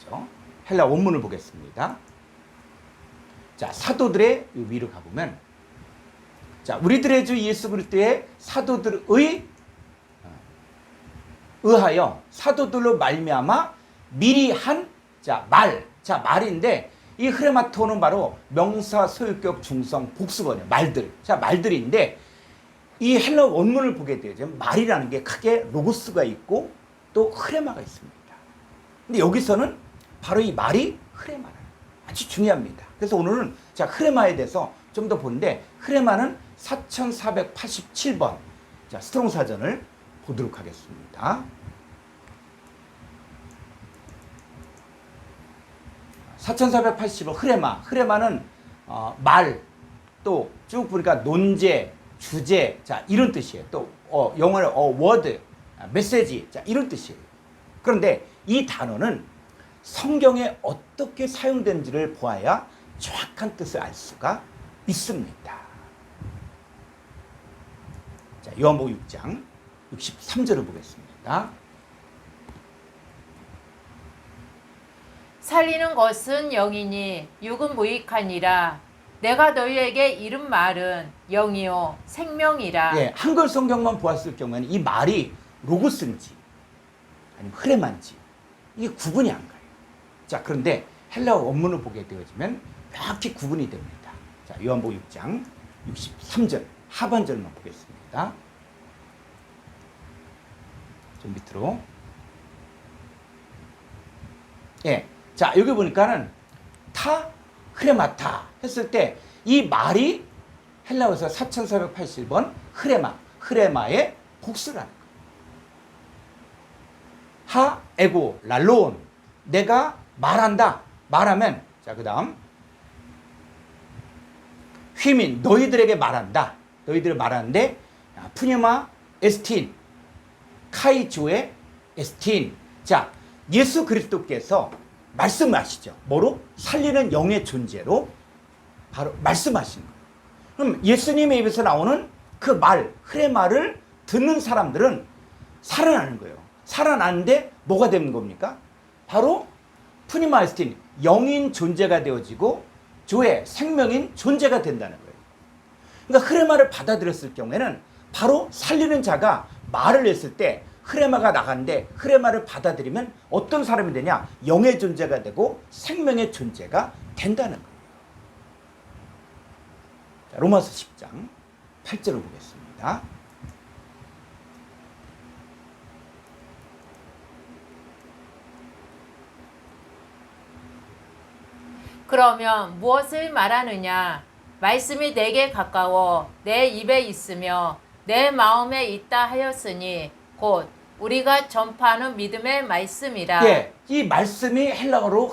가보죠. 헬라 원문을 보겠습니다. 자, 사도들의 위로 가보면 자, 우리들의 주 예수 그리스도의 사도들의 의하여 사도들로 말미암아 미리 한 말인데 이 흐레마토는 바로 명사, 소유격, 중성, 복수번이에요. 말들인데 이 헬라 원문을 보게 되면 말이라는 게 크게 로고스가 있고 또 흐레마가 있습니다. 근데 여기서는 바로 이 말이 흐레마예요. 아주 중요합니다. 그래서 오늘은 자, 흐레마에 대해서 좀 더 보는데 흐레마는 4487번 자, 스트롱 사전을 보도록 하겠습니다. 4480번 흐레마는 말, 또 쭉 보니까 논제, 주제, 자 이런 뜻이에요. 또 영어로 워드, 메시지, 자 이런 뜻이에요. 그런데 이 단어는 성경에 어떻게 사용되는지를 보아야 정확한 뜻을 알 수가 있습니다. 자, 요한복음 6장 63절을 보겠습니다. 살리는 것은 영이니 육은 무익하니라. 내가 너희에게 이른 말은 영이요 생명이라. 예, 한글 성경만 보았을 경우에는 이 말이 로고스인지 아니면 흐레마인지 이게 구분이 안 가요. 자, 그런데 헬라어 원문을 보게 되어지면 명확히 구분이 됩니다. 자, 요한복음 6장 63절 하반절만 보겠습니다. 좀 밑으로. 예. 자, 여기 보니까는 흐레마타 했을 때 이 말이 헬라어에서 4480번 흐레마의 복수라는 거예요. 에고, 랄로온. 내가 말하면, 자, 그 다음. 휘민, 너희들에게 말한다. 너희들 말하는데, 푸니마, 에스틴, 카이조의 에스틴. 자, 예수 그리스도께서 말씀하시죠. 뭐로? 살리는 영의 존재로 바로 말씀하신 거예요. 그럼 예수님의 입에서 나오는 그 말, 흐레마를 듣는 사람들은 살아나는 거예요. 살아나는데 뭐가 되는 겁니까? 바로 푸니마이스틴, 영인 존재가 되어지고 조의 생명인 존재가 된다는 거예요. 그러니까 흐레마를 받아들였을 경우에는 바로 살리는 자가 말을 했을 때 흐레마가 나가는데 흐레마를 받아들이면 어떤 사람이 되냐? 영의 존재가 되고 생명의 존재가 된다는 거예요. 자, 로마서 10장 8절을 보겠습니다. 그러면 무엇을 말하느냐? 말씀이 내게 가까워 내 입에 있으며 내 마음에 있다 하였으니 곧 우리가 전파하는 믿음의 말씀이라. 예, 이 말씀이 헬라어로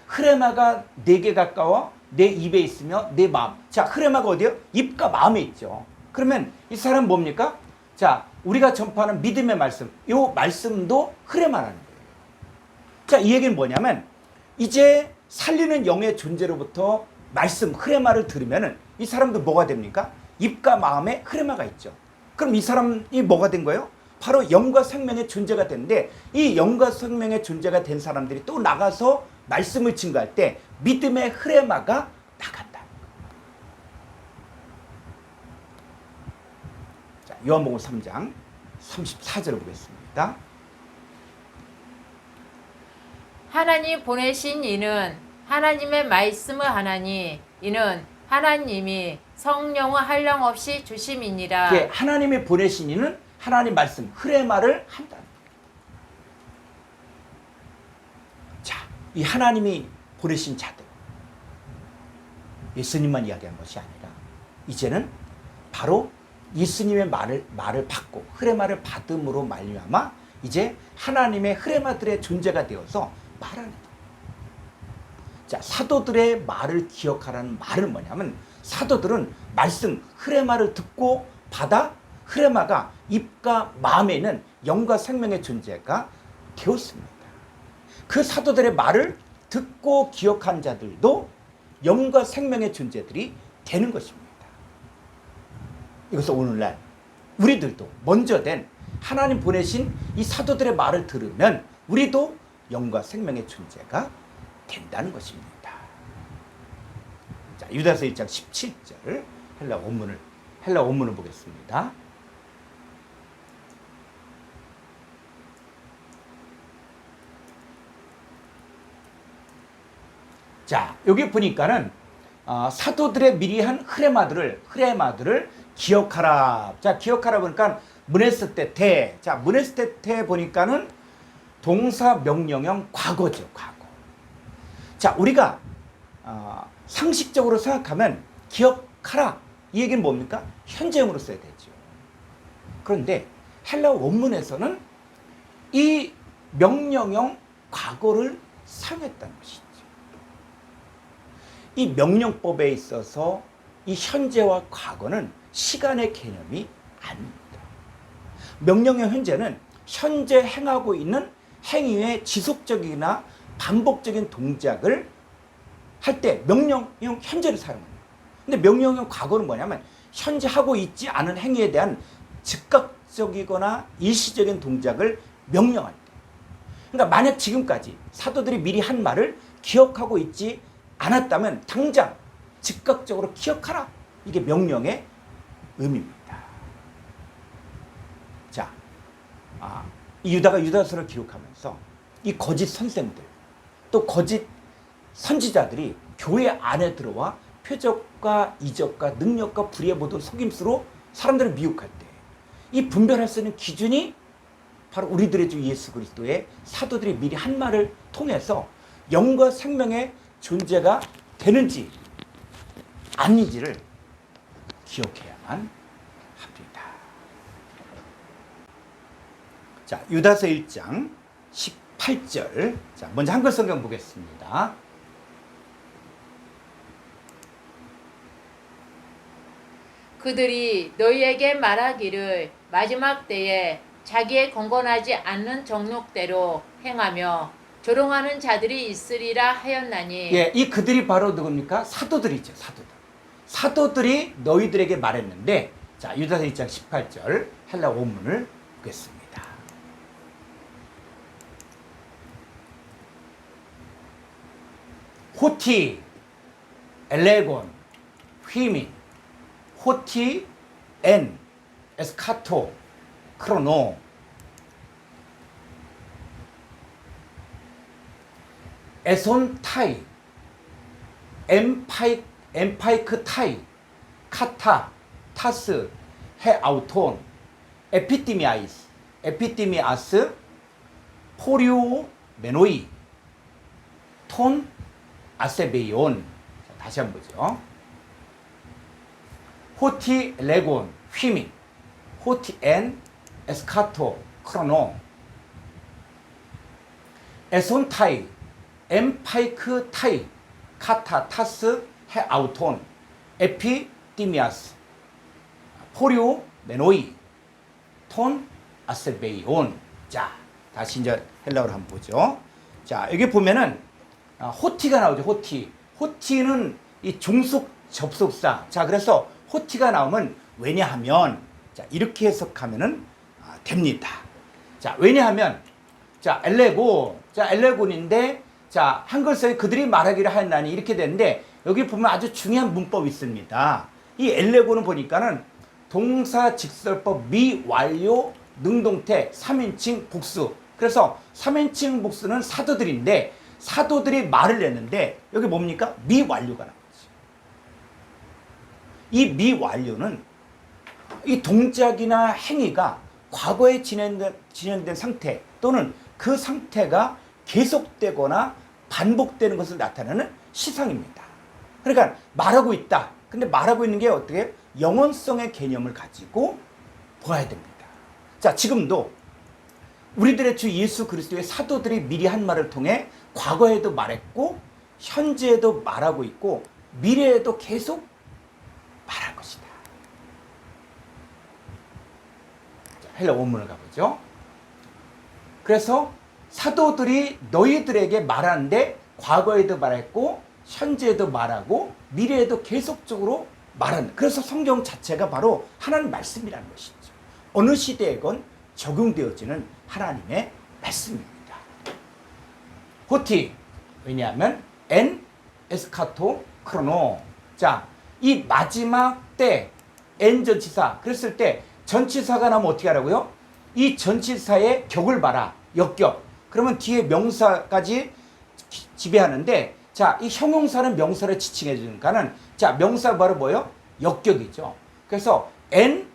흐레마가 내게 가까워 내 입에 있으며 내 마음. 자, 흐레마가 어디요? 입과 마음에 있죠. 그러면 이 사람 뭡니까? 자, 우리가 전파하는 믿음의 말씀, 이 말씀도 흐레마라는 거예요. 자, 이 얘기는 뭐냐면 이제 살리는 영의 존재로부터 말씀 흐레마를 들으면은 이 사람도 뭐가 됩니까? 입과 마음에 흐레마가 있죠. 그럼 이 사람이 뭐가 된 거예요? 바로 영과 생명의 존재가 되는데 이 영과 생명의 존재가 된 사람들이 또 나가서 말씀을 증거할 때 믿음의 흐레마가 나간다. 자, 요한복음 3장 34절을 보겠습니다. 하나님 보내신 이는 하나님의 말씀을 하나니 이는 하나님이 성령을 한량없이 주심이니라. 예, 하나님이 보내신 이는 하나님 말씀 흐레마를 한다. 자, 이 하나님이 보내신 자들, 예수님만 이야기한 것이 아니라 이제는 바로 예수님의 말을 받고 흐레마를 받음으로 말미암아 이제 하나님의 흐레마들의 존재가 되어서 말하는 거예요. 자, 사도들의 말을 기억하라는 말은 뭐냐면 사도들은 말씀 흐레마를 듣고 받아 흐레마가 입과 마음에 있는 영과 생명의 존재가 되었습니다. 그 사도들의 말을 듣고 기억한 자들도 영과 생명의 존재들이 되는 것입니다. 이것은 오늘날 우리들도 먼저 된 하나님 보내신 이 사도들의 말을 들으면 우리도 영과 생명의 존재가 된다는 것입니다. 자, 유다서 1장 17절 헬라 원문을 보겠습니다. 자, 여기 보니까는 사도들의 미리 한 흐레마들을 기억하라. 자, 기억하라 보니까 문에스테테. 자, 문에스테테 보니까는 동사 명령형 과거죠, 과거. 자, 우리가 상식적으로 생각하면 기억하라. 이 얘기는 뭡니까? 현재형으로 써야 되죠. 그런데 헬라 원문에서는 이 명령형 과거를 사용했다는 것이죠. 이 명령법에 있어서 이 현재와 과거는 시간의 개념이 아닙니다. 명령형 현재는 현재 행하고 있는 행위의 지속적이나 반복적인 동작을 할 때 명령형 현재를 사용합니다. 근데 명령형 과거는 뭐냐면 현재 하고 있지 않은 행위에 대한 즉각적이거나 일시적인 동작을 명령할 때. 그러니까 만약 지금까지 사도들이 미리 한 말을 기억하고 있지 않았다면 당장 즉각적으로 기억하라. 이게 명령의 의미입니다. 자, 이 유다가 유다서를 기록하면서 이 거짓 선생들 또 거짓 선지자들이 교회 안에 들어와 표적과 이적과 능력과 불의의 모든 속임수로 사람들을 미혹할 때 이 분별할 수 있는 기준이 바로 우리들의 주 예수 그리스도의 사도들이 미리 한 말을 통해서 영과 생명의 존재가 되는지 아닌지를 기억해야만 합니다. 자, 유다서 1장 18절. 자, 먼저 한글 성경 보겠습니다. 그들이 너희에게 말하기를 마지막 때에 자기의 건건하지 않는 정욕대로 행하며 조롱하는 자들이 있으리라 하였나니. 예, 이 그들이 바로 누굽니까? 사도들이죠, 사도들. 사도들이 너희들에게 말했는데, 자, 유다서 1장 18절 헬라 원문을 보겠습니다. 호티, 엘레곤, 휘민, 호티, 엔, 에스카토, 크로노, 에손 타이, 엠파이크 타이, 카타, 타스, 헤아우톤, 에피티미아스, 포리오 메노이, 톤 아세베이온. 다시 한번 보죠. 호티 레곤 휘민, 호티 엔 에스카토 크로노, 에손 타이, 엠파이크 타이, 카타 타스 헤아우톤, 에피디미아스, 포리오 메노이, 톤 아세베이온. 자, 다시 이제 헬라어를 한번 보죠. 자, 여기 보면은 호티가 나오죠. 호티. 호티는 이 종속 접속사. 자, 그래서 호티가 나오면 왜냐하면, 자, 이렇게 해석하면은 됩니다. 자, 왜냐하면, 자, 엘레고, 자, 엘레곤인데, 자, 한글서에 그들이 말하기를 하였나니 이렇게 되는데, 여기 보면 아주 중요한 문법이 있습니다. 이 엘레고는 보니까는 동사 직설법 미완료 능동태 3인칭 복수. 그래서 3인칭 복수는 사도들인데, 사도들이 말을 냈는데, 여기 뭡니까? 미완료가 나오죠. 이 미완료는 이 동작이나 행위가 과거에 진행된 상태 또는 그 상태가 계속되거나 반복되는 것을 나타내는 시상입니다. 그러니까 말하고 있다. 근데 말하고 있는 게 어떻게 영원성의 개념을 가지고 보아야 됩니다. 자, 지금도 우리들의 주 예수 그리스도의 사도들이 미리 한 말을 통해 과거에도 말했고 현재에도 말하고 있고 미래에도 계속 말할 것이다. 자, 헬라 원문을 가보죠. 그래서 사도들이 너희들에게 말하는데 과거에도 말했고 현재에도 말하고 미래에도 계속적으로 말하는, 그래서 성경 자체가 바로 하나님 말씀이라는 것이죠. 어느 시대에건 적용되어지는 하나님의 말씀입니다. 호티, 왜냐하면 엔 에스카토 크로노. 자, 이 마지막 때 엔 전치사 그랬을 때 전치사가 나오면 어떻게 하라고요? 이 전치사의 격을 봐라. 역격. 그러면 뒤에 명사까지 지배하는데, 자, 이 형용사는 명사를 지칭해 주니까는, 자, 명사 바로 뭐예요? 역격이죠. 그래서 엔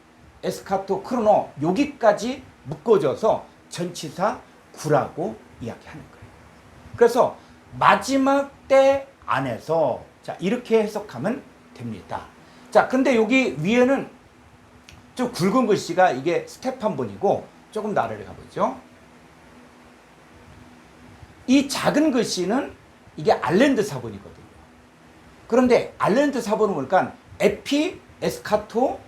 에스카토 크로노 여기까지 묶어져서 전치사 구라고 이야기하는 거예요. 그래서 마지막 때 안에서, 자, 이렇게 해석하면 됩니다. 자, 근데 여기 위에는 좀 굵은 글씨가 이게 스테판본이고 조금 더 아래로 가보죠. 이 작은 글씨는 이게 알랜드 사본이거든요. 그런데 알랜드 사본은 보니까 에피 에스카토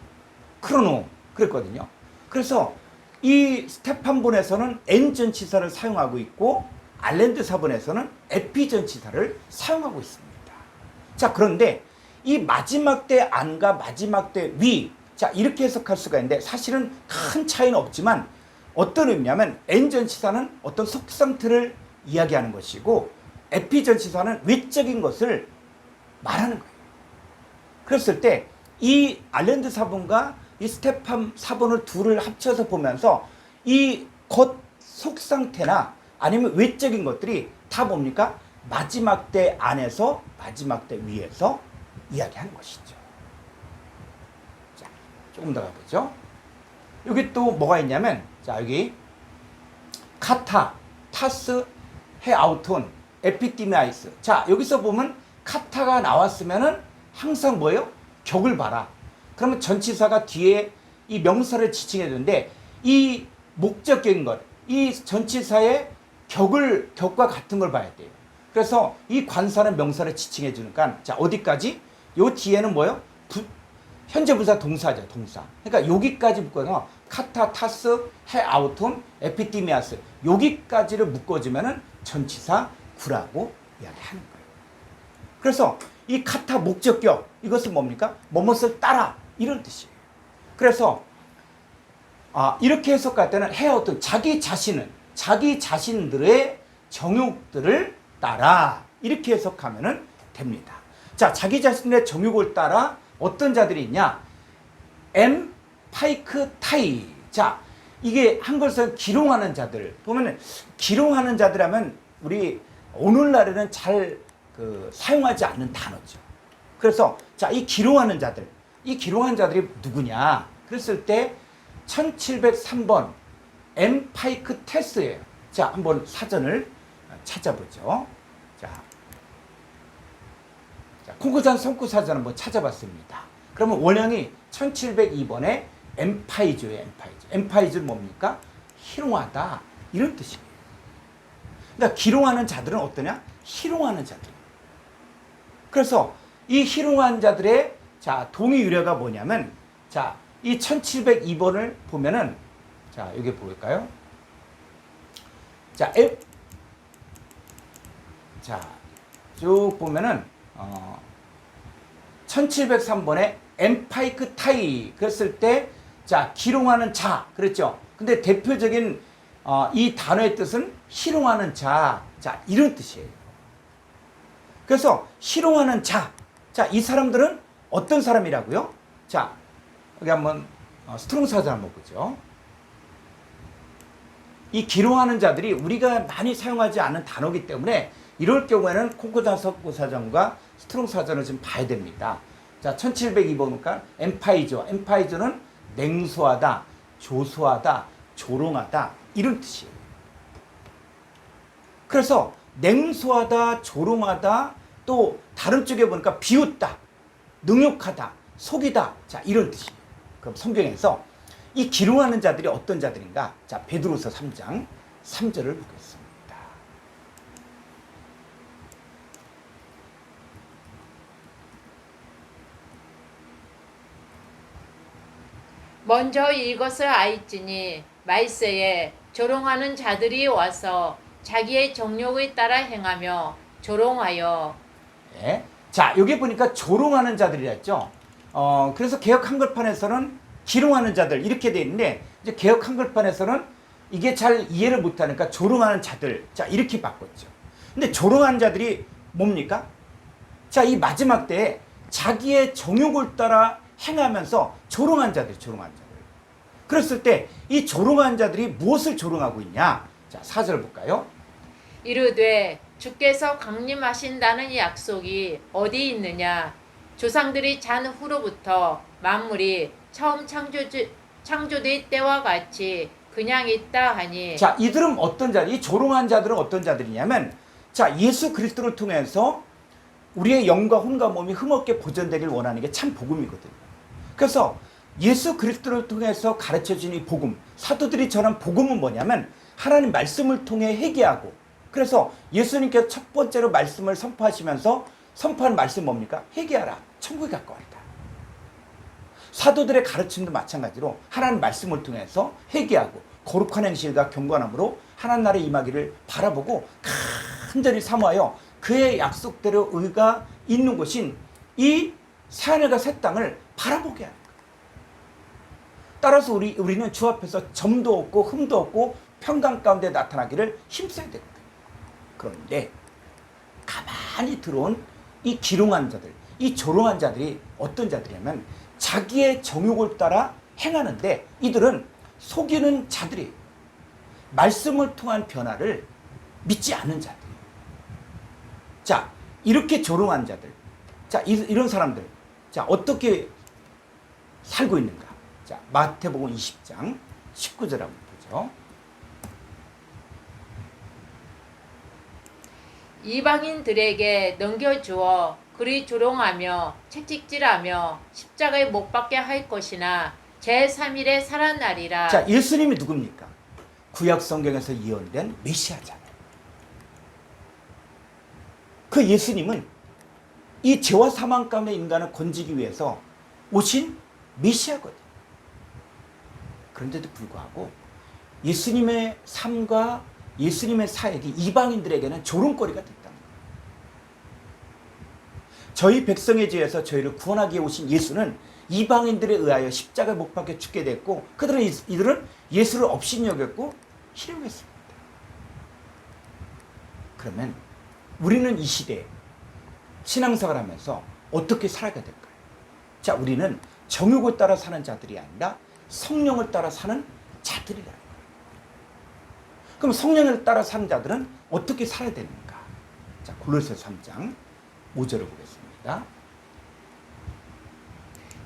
크로노 그랬거든요. 그래서 이 스테판본에서는 엔 전치사를 사용하고 있고 알랜드 사본에서는 에피 전치사를 사용하고 있습니다. 자, 그런데 이 마지막 때 안과 마지막 때 위, 자, 이렇게 해석할 수가 있는데 사실은 큰 차이는 없지만 어떤 의미냐면 엔 전치사는 어떤 속상태를 이야기하는 것이고 에피 전치사는 외적인 것을 말하는 거예요. 그랬을 때 이 알랜드 사본과 이 스테판 사본을 둘을 합쳐서 보면서 이 겉 속상태나 아니면 외적인 것들이 다 뭡니까? 마지막 때 안에서 마지막 때 위에서 이야기하는 것이죠. 자, 조금 더 가보죠. 여기 또 뭐가 있냐면, 자, 여기 카타, 타스, 헤아우톤, 에피티미아이스. 자, 여기서 보면 카타가 나왔으면은 항상 뭐예요? 격을 봐라. 그러면 전치사가 뒤에 이 명사를 지칭해 주는데 이 목적격인 것, 이 전치사의 격과 같은 걸 봐야 돼요. 그래서 이 관사는 명사를 지칭해 주니까, 자, 어디까지? 요 뒤에는 뭐예요? 현재 분사 동사죠, 동사. 그러니까 여기까지 묶어서 카타, 타스, 헤아우톤, 에피티미아스 여기까지를 묶어주면은 전치사 구라고 이야기하는 거예요. 그래서 이 카타 목적격 이것은 뭡니까? 뭐뭇을 따라 이런 뜻이에요. 그래서 이렇게 해석할 때는 헤아우톤 자기 자신들의 정욕들을 따라 이렇게 해석하면은 됩니다. 자, 자기 자신의 정욕을 따라 어떤 자들이 있냐? 엠 파이크 타이. 자, 이게 한글에서 기롱하는 자들. 보면은 기롱하는 자들하면 우리 오늘날에는 잘 사용하지 않는 단어죠. 그래서 자, 이 기롱하는 자들. 이 기롱하는 자들이 누구냐? 그랬을 때 1703번 엠 파이크 테스예요. 자, 한번 사전을 찾아보죠. 자, 콩쿠산 성구사전 한번 찾아봤습니다. 그러면 원형이 1702번에 엠파이즈예요. 엠파이즈는 뭡니까? 희롱하다 이런 뜻이에요. 그러니까 기롱하는 자들은 어떠냐? 희롱하는 자들. 그래서 이 희롱한 자들의 자, 동의 유래가 뭐냐면 자, 이 1702번을 보면은 자, 여기 볼까요? 자, 쭉 보면은 1703번에 엠파이크 타이 그랬을 때 자, 기롱하는 자 그랬죠. 근데 대표적인 이 단어의 뜻은 희롱하는 자, 자 이런 뜻이에요. 그래서 희롱하는 자, 자 이 사람들은 어떤 사람이라고요? 자 여기 한번 스트롱 사전 한번 보죠. 이 기롱하는 자들이 우리가 많이 사용하지 않은 단어이기 때문에 이럴 경우에는 콩코다 석고사전과 스트롱 사전을 좀 봐야 됩니다. 자, 1702번이니까 엠파이저. 엠파이저는 냉소하다, 조소하다, 조롱하다 이런 뜻이에요. 그래서 냉소하다, 조롱하다 또 다른 쪽에 보니까 비웃다, 능욕하다, 속이다 자 이런 뜻이에요. 그럼 성경에서 이 기롱하는 자들이 어떤 자들인가? 자, 베드로서 3장 3절을 보겠습니다. 먼저 이것을 알지니 말세에 조롱하는 자들이 와서 자기의 정욕에 따라 행하며 조롱하여. 네. 자, 여기 보니까 조롱하는 자들이라 했죠. 그래서 개역 한글판에서는 기롱하는 자들 이렇게 돼 있는데 이제 개역 한글판에서는 이게 잘 이해를 못하니까 조롱하는 자들 자 이렇게 바꿨죠. 근데 조롱하는 자들이 뭡니까? 자, 이 마지막 때에 자기의 정욕을 따라 행하면서 조롱한 자들, 조롱한 자들. 그랬을 때 이 조롱한 자들이 무엇을 조롱하고 있냐? 자, 4절 볼까요? 이르되 주께서 강림하신다는 약속이 어디 있느냐? 조상들이 잔 후로부터 만물이 처음 창조될 때와 같이 그냥 있다 하니. 자, 이들은 어떤 자들? 이 조롱한 자들은 어떤 자들이냐면 자, 예수 그리스도를 통해서 우리의 영과 혼과 몸이 흠없게 보존되길 원하는 게 참 복음이거든요. 그래서 예수 그리스도를 통해서 가르쳐진 이 복음, 사도들이 전한 복음은 뭐냐면 하나님 말씀을 통해 회개하고 그래서 예수님께서 첫 번째로 말씀을 선포하시면서 선포하는 말씀 뭡니까? 회개하라. 천국에 가까웠다. 사도들의 가르침도 마찬가지로 하나님 말씀을 통해서 회개하고 거룩한 행실과 경건함으로 하나님 나라에 임하기를 바라보고 간절히 사모하여 그의 약속대로 의가 있는 곳인 이 새하늘과 새 땅을 바라보게 하는 거예요. 따라서 우리는 주 앞에서 점도 없고 흠도 없고 평강 가운데 나타나기를 힘써야 되거든요. 그런데 가만히 들어온 이 기롱한 자들, 이 조롱한 자들이 어떤 자들이냐면 자기의 정욕을 따라 행하는데 이들은 속이는 자들이에요. 말씀을 통한 변화를 믿지 않는 자들이에요. 자, 이렇게 조롱한 자들, 자, 이런 사람들, 자, 어떻게 살고 있는가? 자, 마태복음 20장 19절 한번 보죠. 이방인들에게 넘겨주어 그리 조롱하며 채찍질하며 십자가에 못 박게 할 것이나 제3일에 살아나리라. 자, 예수님이 누굽니까? 구약 성경에서 예언된 메시아잖아요. 그 예수님은 이 죄와 사망 가운데 인간을 건지기 위해서 오신 메시아거든요. 그런데도 불구하고 예수님의 삶과 예수님의 사역이 이방인들에게는 조롱거리가 됐다는 거예요. 저희 백성의 죄에서 저희를 구원하기 위해 오신 예수는 이방인들에 의하여 십자가에 못 박혀 죽게 됐고 이들은 예수를 업신여겼고 희롱했습니다. 그러면 우리는 이 시대에 신앙생활을 하면서 어떻게 살아야 될까요? 자, 우리는 정욕을 따라 사는 자들이 아니라 성령을 따라 사는 자들이라는 거예요. 그럼 성령을 따라 사는 자들은 어떻게 살아야 되는가? 자, 골로새서 3장 5절을 보겠습니다.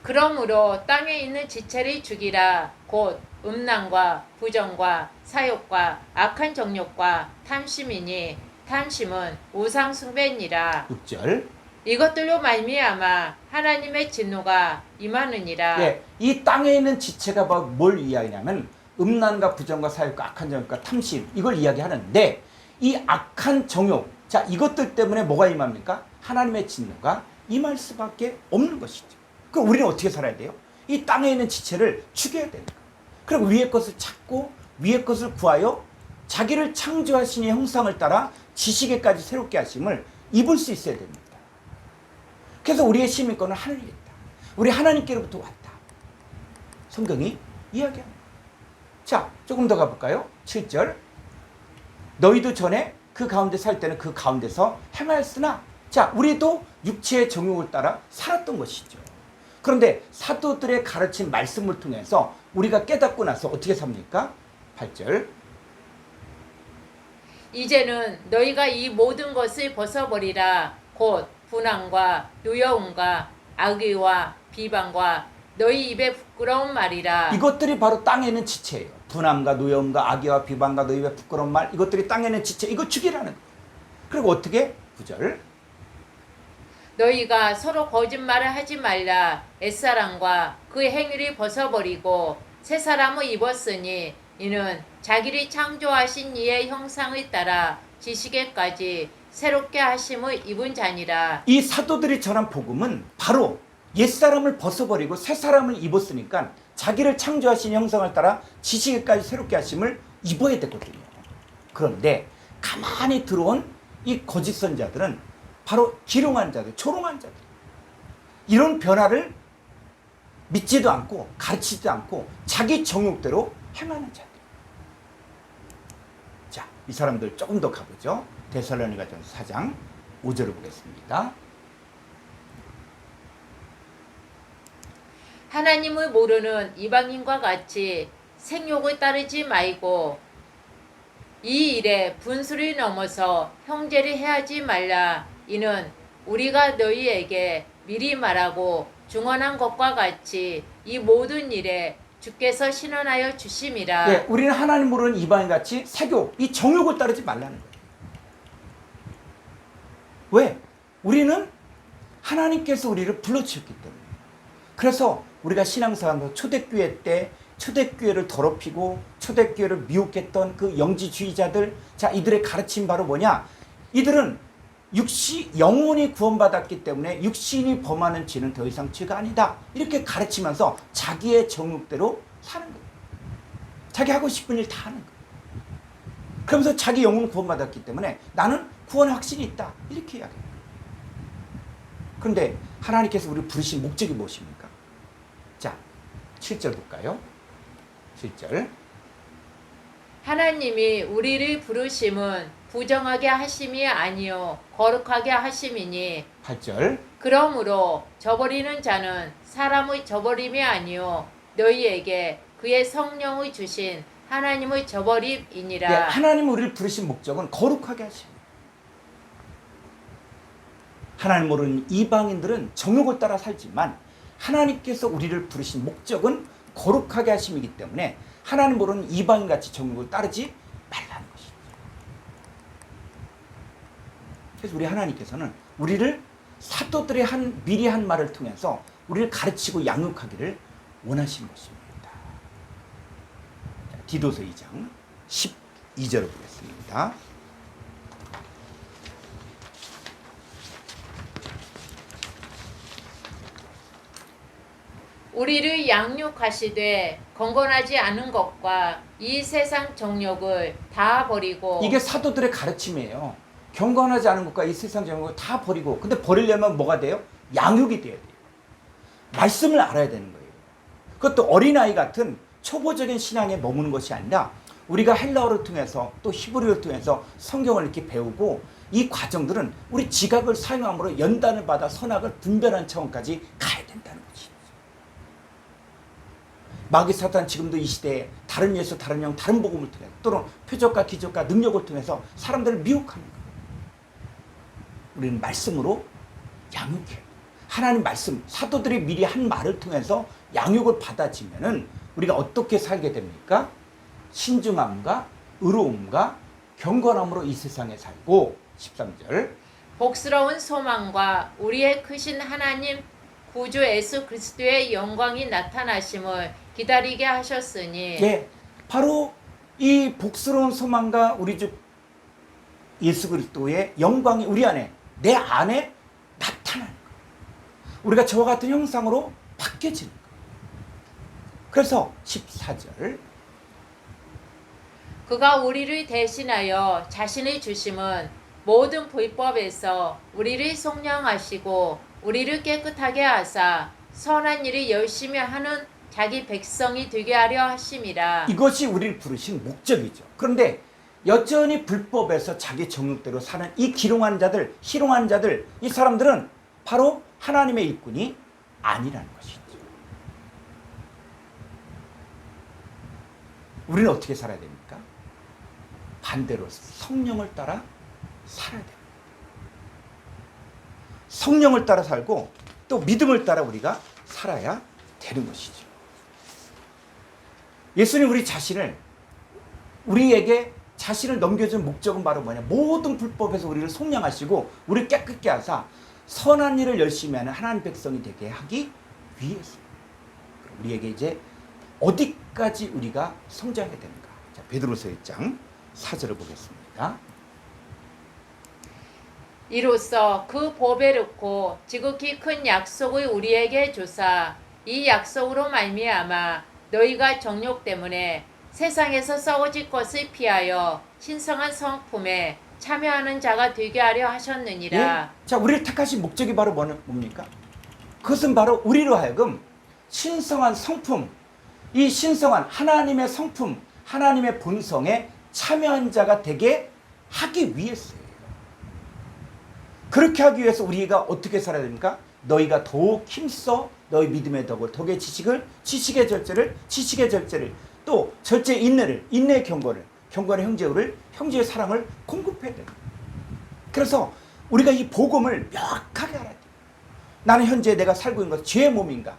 그러므로 땅에 있는 지체를 죽이라. 곧 음란과 부정과 사욕과 악한 정욕과 탐심이니 탐심은 우상 숭배니라. 6절. 이것들로 말미암아 하나님의 진노가 임하느니라. 네, 이 땅에 있는 지체가 뭘 이야기냐면 음란과 부정과 사욕과 악한 정욕과 탐심 이걸 이야기하는데 이 악한 정욕 자 이것들 때문에 뭐가 임합니까? 하나님의 진노가 임할 수밖에 없는 것이죠. 그럼 우리는 어떻게 살아야 돼요? 이 땅에 있는 지체를 죽여야 되는 거예요. 그리고 위의 것을 찾고 위의 것을 구하여 자기를 창조하신 이의 형상을 따라 지식에까지 새롭게 하심을 입을 수 있어야 됩니다. 그래서 우리의 시민권은 하늘에 있다. 우리 하나님께로부터 왔다. 성경이 이야기합니다. 자, 조금 더 가볼까요? 7절. 너희도 전에 그 가운데 살 때는 그 가운데서 행하였으나, 자, 우리도 육체의 정욕을 따라 살았던 것이죠. 그런데 사도들의 가르친 말씀을 통해서 우리가 깨닫고 나서 어떻게 삽니까? 8절. 이제는 너희가 이 모든 것을 벗어버리라. 곧 분함과 노여움과 악의와 비방과 너희 입에 부끄러운 말이라. 이것들이 바로 땅에 있는 지체예요. 분함과 노여움과 악의와 비방과 너희 입에 부끄러운 말, 이것들이 땅에 있는 지체, 이거 죽이라는 거예요. 그리고 어떻게? 9절. 너희가 서로 거짓말을 하지 말라. 옛사람과 그 행위를 벗어버리고 새 사람을 입었으니 이는 자기를 창조하신 이의 형상을 따라 지식에까지 새롭게 하심을 입은 자니라. 이 사도들이 전한 복음은 바로 옛사람을 벗어버리고 새사람을 입었으니까 자기를 창조하신 형상을 따라 지식에까지 새롭게 하심을 입어야 되거든요. 그런데 가만히 들어온 이 거짓 선자들은 바로 기롱한 자들, 조롱한 자들, 이런 변화를 믿지도 않고 가르치지도 않고 자기 정욕대로 행하는 자들. 자, 이 사람들 조금 더 가보죠. 데살로니가전서 4장 5절을 보겠습니다. 하나님을 모르는 이방인과 같이 생욕을 따르지 말고 이 일에 분수를 넘어서 형제를 해하지 말라. 이는 우리가 너희에게 미리 말하고 중언한 것과 같이 이 모든 일에 주께서 신원하여 주심이라. 네, 우리는 하나님 모르는 이방인같이 색욕, 이 정욕을 따르지 말라는 거예요. 왜? 우리는 하나님께서 우리를 불러주셨기 때문에. 그래서 우리가 신앙생활 초대교회 때 초대교회를 더럽히고 초대교회를 미혹했던 그 영지주의자들, 자, 이들의 가르침 바로 뭐냐? 이들은 영혼이 구원받았기 때문에 육신이 범하는 죄는 더 이상 죄가 아니다, 이렇게 가르치면서 자기의 정욕대로 사는 거예요. 자기 하고 싶은 일 다 하는 거예요. 그러면서 자기 영혼 구원받았기 때문에 나는 구원의 확신이 있다, 이렇게 이야기해요. 그런데 하나님께서 우리를 부르신 목적이 무엇입니까? 자, 7절 볼까요? 7절. 하나님이 우리를 부르심은 부정하게 하심이 아니요 거룩하게 하심이니. 8절. 그러므로 저버리는 자는 사람의 저버림이 아니요 너희에게 그의 성령을 주신 하나님의 저버림이니라. 네, 하나님 우리를 부르신 목적은 거룩하게 하십니다. 하나님 모르는 이방인들은 정욕을 따라 살지만 하나님께서 우리를 부르신 목적은 거룩하게 하심이기 때문에 하나님 모르는 이방인같이 정욕을 따르지 말라는 것입니다. 그래서 우리 하나님께서는 우리를 사도들의 미리 한 말을 통해서 우리를 가르치고 양육하기를 원하신 것입니다. 자, 디도서 2장 12절을 보겠습니다. 우리를 양육하시되 건건하지 않은 것과 이 세상 정욕을 다 버리고. 이게 사도들의 가르침이에요. 경건하지 않은 것과 이 세상 정욕을 다 버리고. 근데 버리려면 뭐가 돼요? 양육이 돼야 돼요. 말씀을 알아야 되는 거예요. 그것도 어린아이 같은 초보적인 신앙에 머무는 것이 아니라 우리가 헬라어를 통해서 또 히브리어를 통해서 성경을 이렇게 배우고, 이 과정들은 우리 지각을 사용함으로 연단을 받아 선악을 분별하는 차원까지 가야 된다는 거지. 마귀 사탄 지금도 이 시대에 다른 예수, 다른 영, 다른 복음을 통해 또는 표적과 기적과 능력을 통해서 사람들을 미혹하는 거예요. 우리는 말씀으로 양육해요. 하나님 말씀, 사도들이 미리 한 말을 통해서 양육을 받아지면은 우리가 어떻게 살게 됩니까? 신중함과 의로움과 경건함으로 이 세상에 살고. 13절. 복스러운 소망과 우리의 크신 하나님 구주 예수 그리스도의 영광이 나타나심을 기다리게 하셨으니. 예, 바로 이 복스러운 소망과 우리 주 예수 그리스도의 영광이 우리 안에, 내 안에 나타나는 거예요. 우리가 저와 같은 형상으로 바뀌어지는 거예요. 그래서 14절 그가 우리를 대신하여 자신의 주심은 모든 불법에서 우리를 속량하시고 우리를 깨끗하게 하사 선한 일을 열심히 하는 자기 백성이 되게 하려 하심이라. 이것이 우리를 부르신 목적이죠. 그런데 여전히 불법에서 자기 정욕대로 사는 이 기롱한 자들, 희롱한 자들, 이 사람들은 바로 하나님의 일꾼이 아니라는 것이죠. 우리는 어떻게 살아야 됩니까? 반대로 성령을 따라 살아야 됩니다. 성령을 따라 살고 또 믿음을 따라 우리가 살아야 되는 것이죠. 예수님 우리에게 자신을 넘겨준 목적은 바로 뭐냐? 모든 불법에서 우리를 속량하시고 우리를 깨끗게 하사 선한 일을 열심히 하는 하나님 백성이 되게 하기 위해서. 우리에게 이제 어디까지 우리가 성장해야 되는가? 자, 베드로서 1장 4절을 보겠습니다. 이로써 그 법에 넣고 지극히 큰 약속을 우리에게 주사 이 약속으로 말미암아 너희가 정욕 때문에 세상에서 썩어질 것을 피하여 신성한 성품에 참여하는 자가 되게 하려 하셨느니라. 예? 자, 우리를 택하신 목적이 바로 뭡니까? 그것은 바로 우리로 하여금 신성한 성품, 이 신성한 하나님의 성품, 하나님의 본성에 참여한 자가 되게 하기 위해서예요. 그렇게 하기 위해서 우리가 어떻게 살아야 됩니까? 너희가 더욱 힘써 너희 믿음의 덕을, 덕의 지식을, 지식의 절제를, 또 절제의 인내를, 인내의 경건을, 경건의 형제를, 형제의 사랑을 공급해야 됩니다. 그래서 우리가 이 복음을 명확하게 알아야 돼요. 나는 현재 내가 살고 있는 것은 죄의 몸인가?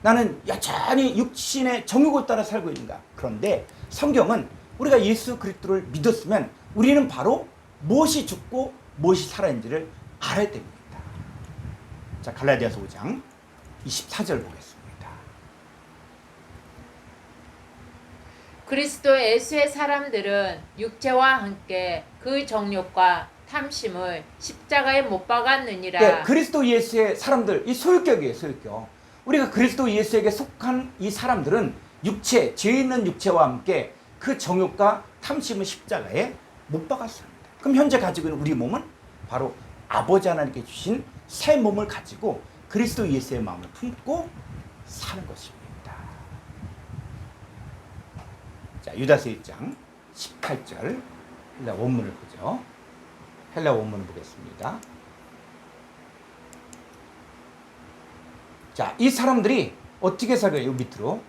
나는 여전히 육신의 정욕을 따라 살고 있는가? 그런데 성경은 우리가 예수 그리스도를 믿었으면 우리는 바로 무엇이 죽고 무엇이 살아있는지를 알아야 됩니다. 자, 갈라디아서 5장 24절 보겠습니다. 그리스도 예수의 사람들은 육체와 함께 그 정욕과 탐심을 십자가에 못 박았느니라. 네, 그리스도 예수의 사람들, 이 소유격이에요, 소유격. 우리가 그리스도 예수에게 속한 이 사람들은 육체, 죄 있는 육체와 함께 그 정욕과 탐심을 십자가에 못 박았습니다. 그럼 현재 가지고 있는 우리 몸은 바로 아버지 하나님께 주신 새 몸을 가지고 그리스도 예수의 마음을 품고 사는 것입니다. 자, 유다서 1장 18절 헬라 원문을 보죠. 헬라 원문을 보겠습니다. 자, 이 사람들이 어떻게 살아요? 요 밑으로.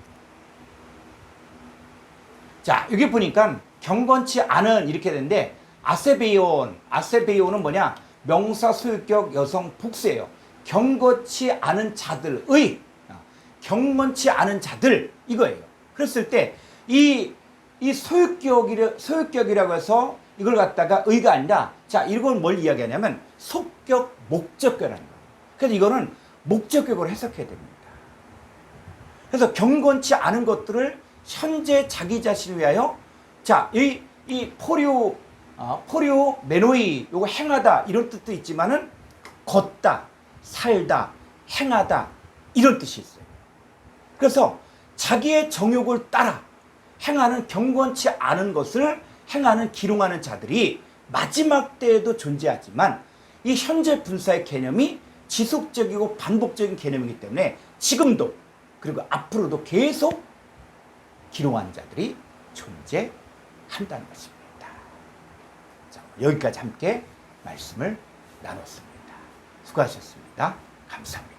자, 여기 보니까 경건치 않은 이렇게 되는데 아세베이온은 뭐냐? 명사 소유격 여성 복수예요. 경건치 않은 자들의, 경건치 않은 자들 이거예요. 그랬을 때 이 소유격이라고 해서 이걸 갖다가 의가 아니라, 자, 이건 뭘 이야기하냐면 속격 목적격이라는 거예요. 그래서 이거는 목적격으로 해석해야 됩니다. 그래서 경건치 않은 것들을 현재 자기 자신을 위하여, 자, 이 포리오 메노이, 요거 행하다 이런 뜻도 있지만은 걷다, 살다, 행하다 이런 뜻이 있어요. 그래서 자기의 정욕을 따라 행하는 경건치 않은 것을 행하는 기롱하는 자들이 마지막 때에도 존재하지만 이 현재 분사의 개념이 지속적이고 반복적인 개념이기 때문에 지금도 그리고 앞으로도 계속 기롱한 자들이 존재한다는 것입니다. 자, 여기까지 함께 말씀을 나눴습니다. 수고하셨습니다. 감사합니다.